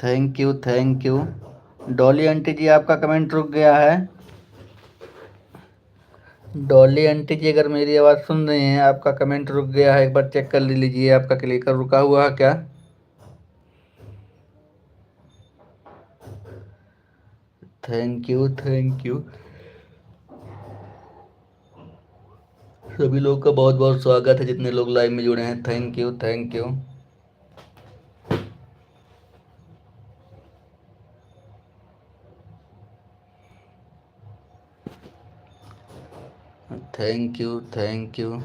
Thank you, thank you. Dolly aunty ji, आपका कमेंट रुक गया है। डॉली आंटी जी, अगर मेरी आवाज़ सुन रही हैं, आपका कमेंट रुक गया है, एक बार चेक कर लीजिए, आपका क्लिकर रुका हुआ है क्या? Thank you, thank you. सभी लोग का बहुत बहुत स्वागत है, जितने लोग लाइव में जुड़े हैं, thank you, thank you. Thank you, thank you.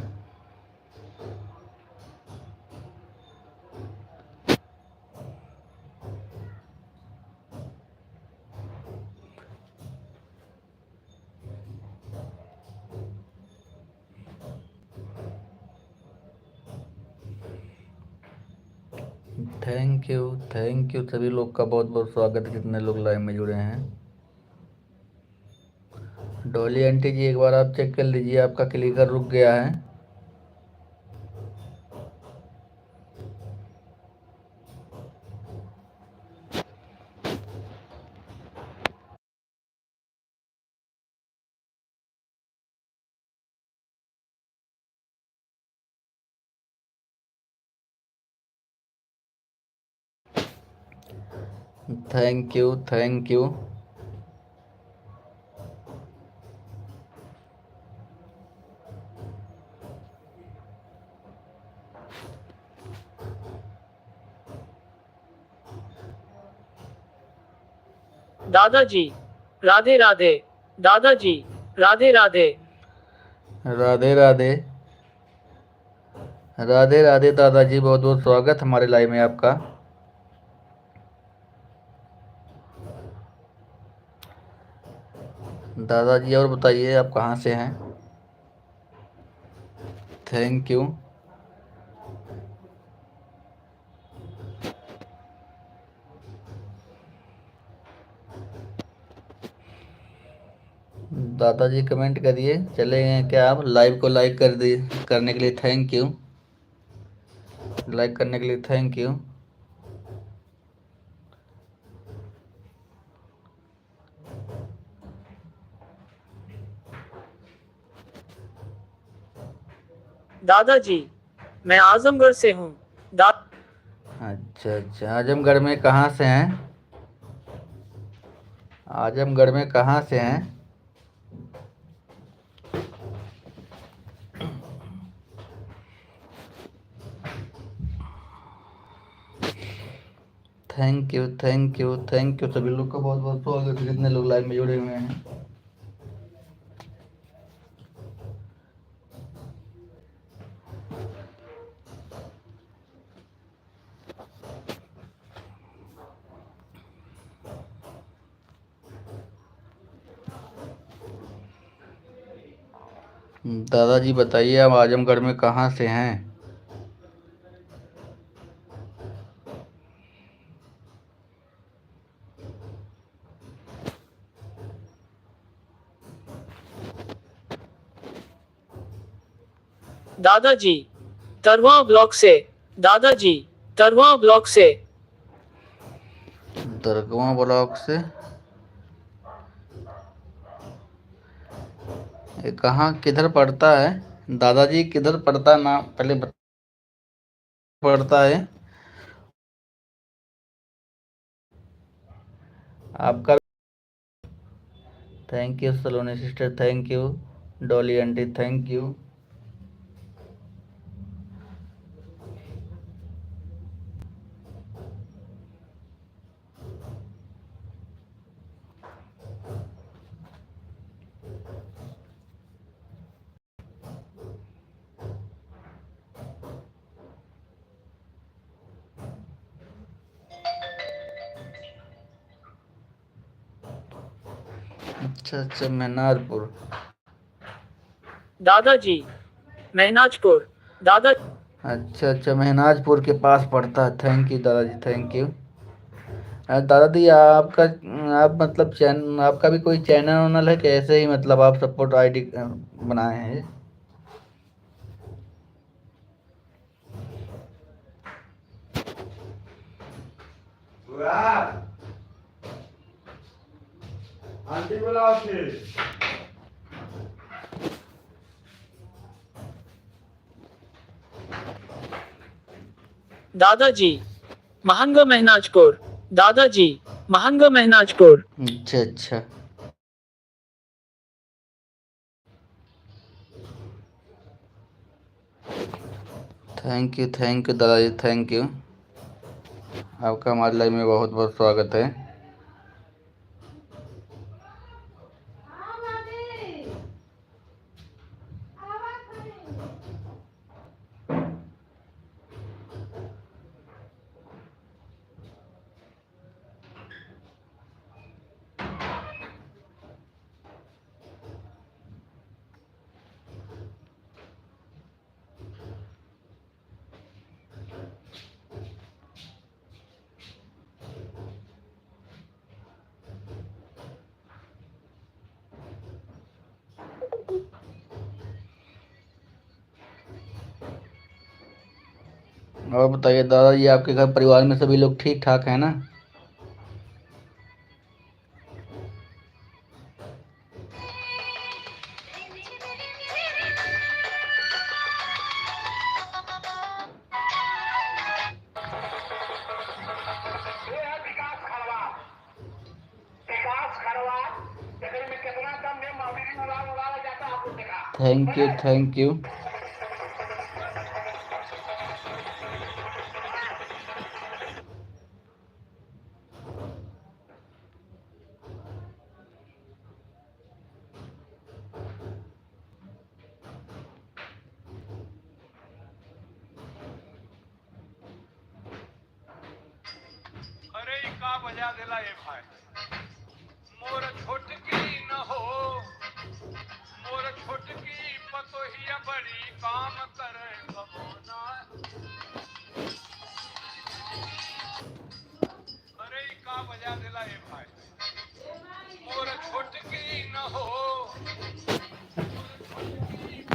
Thank you, thank you. सभी लोग का बहुत बहुत स्वागत है, जितने लोग लाइव में जुड़े हैं। डॉली आंटी जी, एक बार आप चेक कर लीजिए, आपका क्लिकर रुक गया है। Thank you, thank you. दादाजी राधे राधे। दादाजी राधे राधे। राधे राधे। राधे राधे दादाजी, बहुत बहुत स्वागत हमारे लाइव में आपका। दादाजी, और बताइए आप कहाँ से हैं? Thank you. दादाजी कमेंट करिए, चले गए क्या आप? लाइव को लाइक कर दी करने के लिए थैंक यू। लाइक करने के लिए थैंक यू। दादाजी मैं आजमगढ़ से हूँ। अच्छा अच्छा, आजमगढ़ में कहाँ से हैं? आजमगढ़ में कहाँ से हैं? Thank you, thank you, thank you. सभी लोग का बहुत बहुत स्वागत है, जितने लोग लाइव में जुड़े हुए हैं। दादाजी बताइए, आप आजमगढ़ में कहाँ से हैं? दादाजी तरवा ब्लॉक से। दादाजी तरवा ब्लॉक से। दरगवा ब्लॉक से। ये कहाँ किधर पड़ता है? दादाजी किधर पड़ता है, नाम पहले पड़ता है आपका? Thank you Saloni sister, thank you. Dolly aunty, thank you. अच्छा अच्छा, मेहनारपुर। दादाजी महनाजपुर। दादा अच्छा अच्छा, मेहनाजपुर के पास पड़ता है। थैंक यू दादाजी, थैंक यू। दादाजी, आपका आप मतलब चैनल, आपका भी कोई चैनल वैनल है कि ऐसे ही मतलब आप सपोर्ट आईडी बनाए हैं? दादाजी महंगा महनाजकोर। दादाजी महंगा महनाजकोर। अच्छा अच्छा। थैंक यू दादाजी, थैंक यू। आपका हमारे लाइव में बहुत बहुत स्वागत है। और बताइए दादाजी, आपके घर परिवार में सभी लोग ठीक ठाक हैं ना? Thank you thank you. अरे का बजा देला ए भाई, मोर छोटकी न हो, मोर छोटकी पतोहिया बड़ी काम करे कबोना। अरे का बजा देला ए भाई, मोर छोटकी न हो,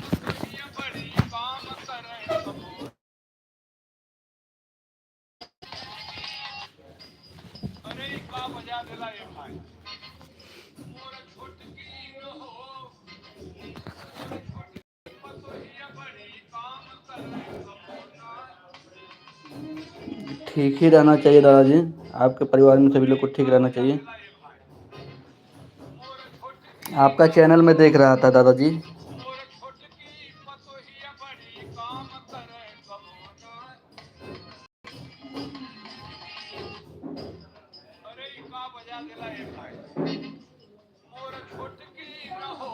पतोहिया बड़ी काम करे कबोना। अरे का बजा देला ए भाई, मोर छोटकी न हो, पतोहिया बड़ी काम करे कबोना। ठीक ही रहना चाहिए दादाजी, आपके परिवार में सभी लोग को ठीक रहना चाहिए। आपका चैनल में देख रहा था दादाजी। मोर छोटकी पतोहिया बड़ी काम करे कबोना। अरे का बजा देला ए भाई, मोर छोटकी न हो।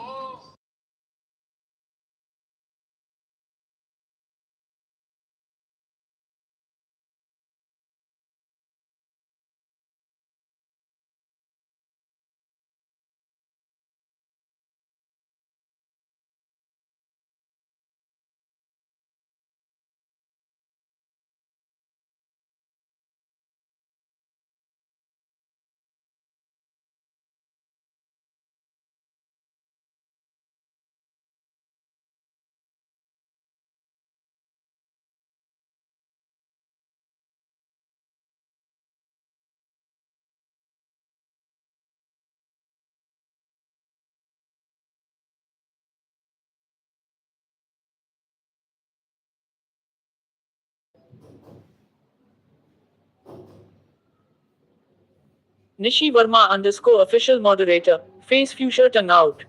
Nishi Verma _ official moderator face future turn out.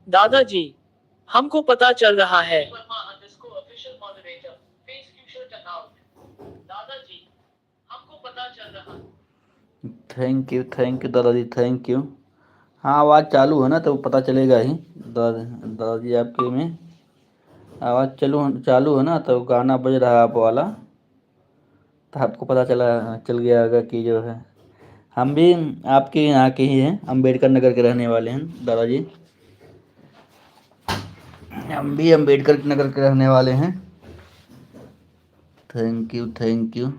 दादाजी हमको पता चल रहा है। Official moderator face future turn out. दादाजी हमको पता चल रहा है। थैंक यू दादाजी, थैंक यू। हाँ, आवाज़ चालू है ना तो पता चलेगा ही। दादाजी आपके में आवाज़ चालू है ना, तो गाना बज रहा है आप वाला, तो आपको पता चल गया होगा कि जो है हम भी आपके यहाँ के ही हैं, अम्बेडकर नगर के रहने वाले हैं दादाजी। हम भी अम्बेडकर नगर के रहने वाले हैं। Thank you thank you.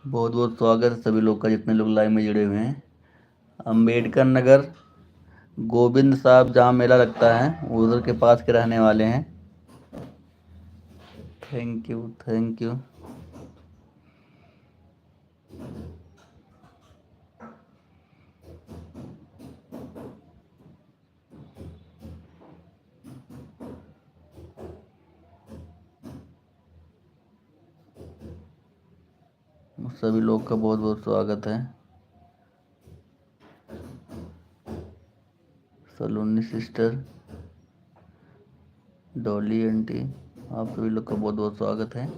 बहुत बहुत स्वागत है सभी लोग का, जितने लोग लाइव में जुड़े हुए हैं। अम्बेडकर नगर गोविंद साहब जहाँ मेला लगता है उधर के पास के रहने वाले हैं। Thank you thank you. सभी लोग का बहुत बहुत स्वागत है। सलोनी सिस्टर, डॉली आंटी, आप सभी लोग का बहुत बहुत स्वागत है।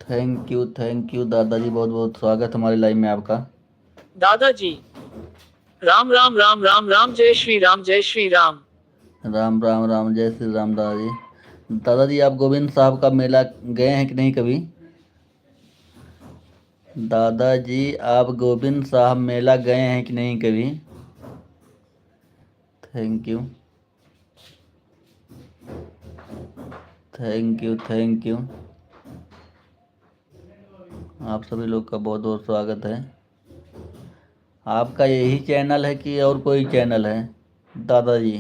थैंक यू दादाजी, बहुत बहुत स्वागत हमारे लाइव में आपका। दादाजी राम राम राम राम राम, जय श्री राम जय श्री राम। राम राम राम, जय श्री राम दादाजी। दादाजी आप गोविंद साहब का मेला गए हैं कि नहीं कभी? दादाजी आप गोविंद साहब मेला गए हैं कि नहीं कभी? Thank you thank you. आप सभी लोग का बहुत बहुत स्वागत है। आपका यही चैनल है कि और कोई चैनल है दादाजी?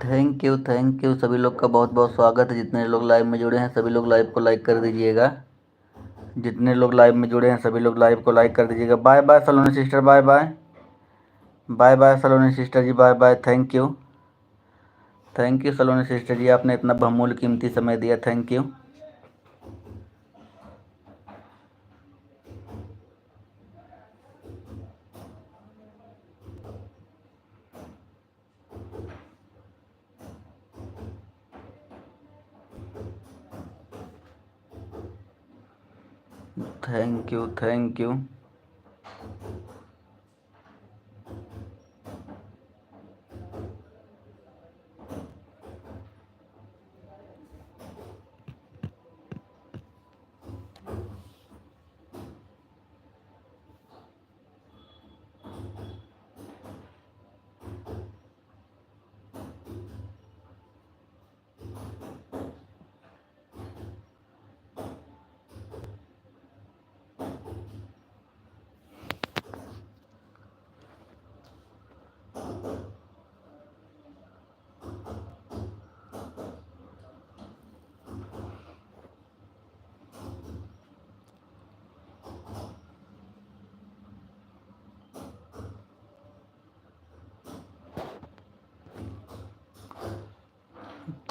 थैंक यू सभी लोग का बहुत बहुत स्वागत है। जितने लोग लाइव में जुड़े हैं सभी लोग लाइव को लाइक कर दीजिएगा। जितने लोग लाइव में जुड़े हैं सभी लोग लाइव को लाइक कर दीजिएगा। Bye bye Saloni sister, bye bye. Bye bye Saloni sister ji, bye bye. Thank you. Thank you Saloni sister ji, आपने इतना बहुमूल्य कीमती समय दिया, thank you. Thank you thank you.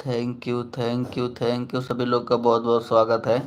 Thank you thank you thank you, सभी लोग का बहुत बहुत स्वागत है।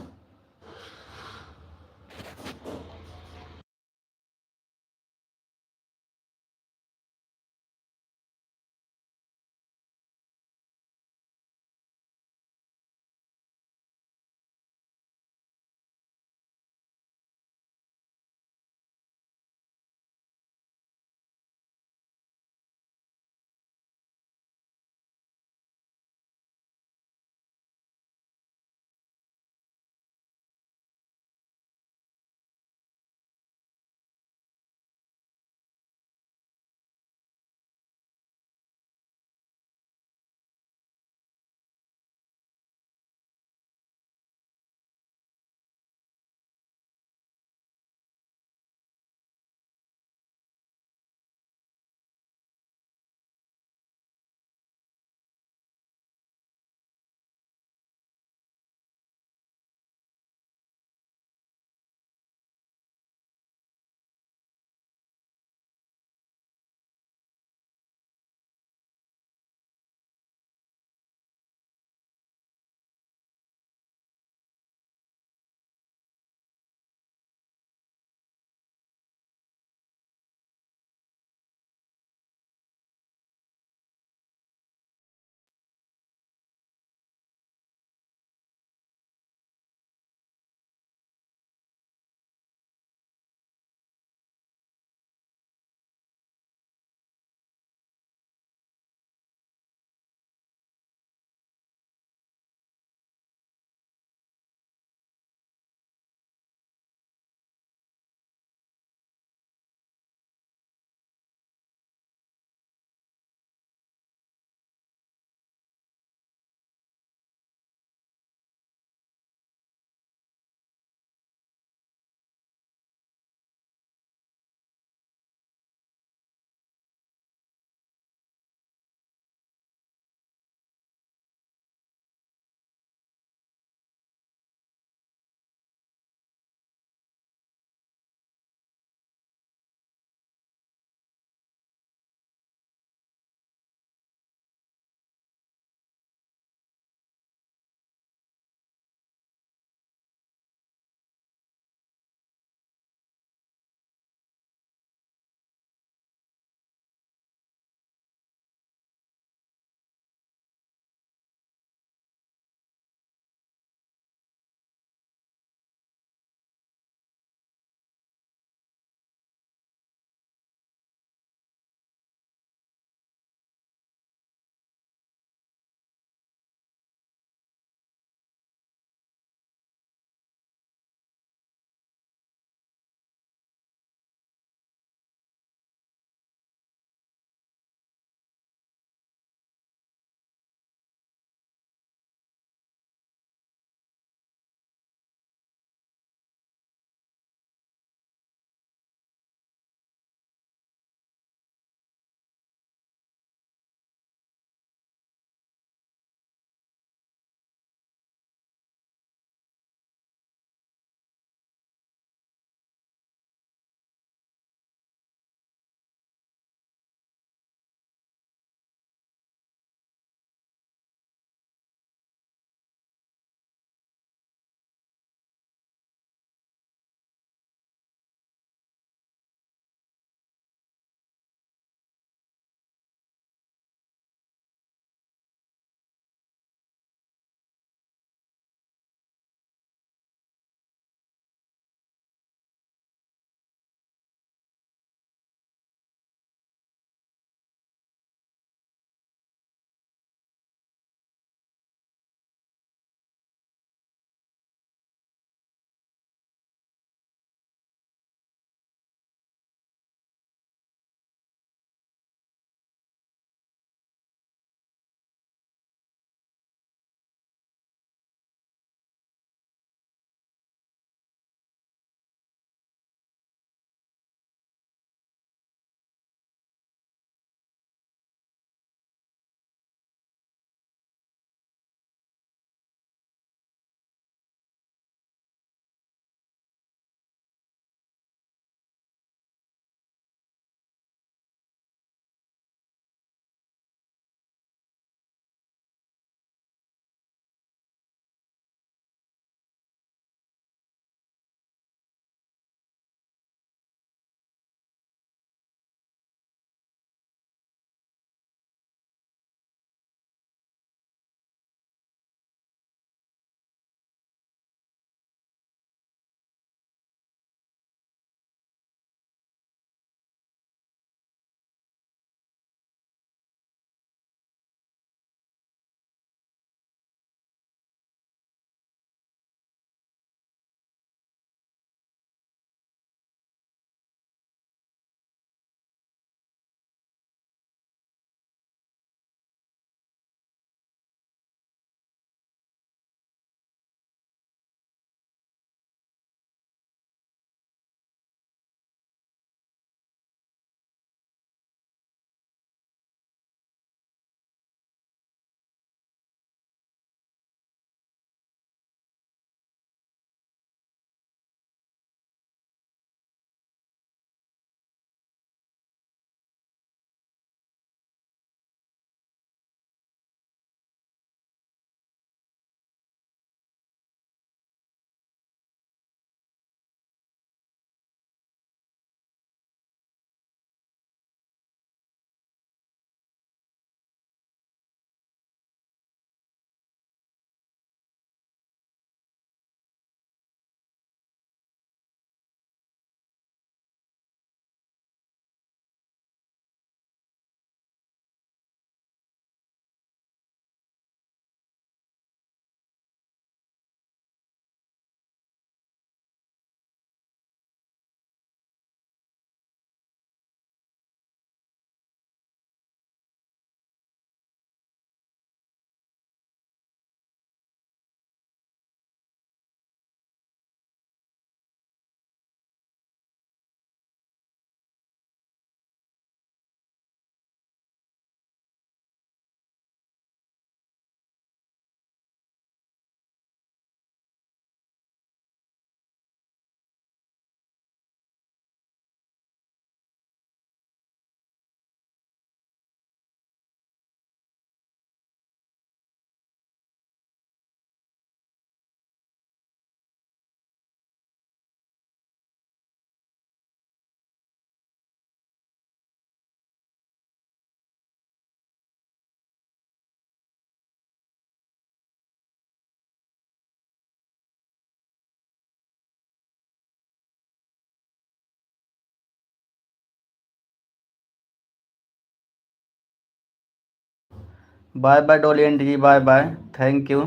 Bye bye Dolly aunty ji, bye bye. Thank you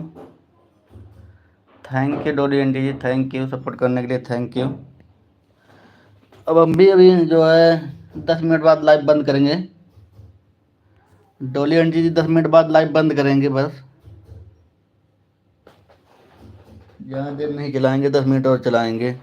Dolly aunty ji, thank you support करने के लिए, थैंक यू। अब हम भी अभी जो है 10 मिनट बाद लाइव बंद करेंगे। डोली आंटी जी 10 मिनट बाद लाइव बंद करेंगे बस। ज़्यादा देर नहीं चलाएंगे, 10 मिनट और चलाएंगे।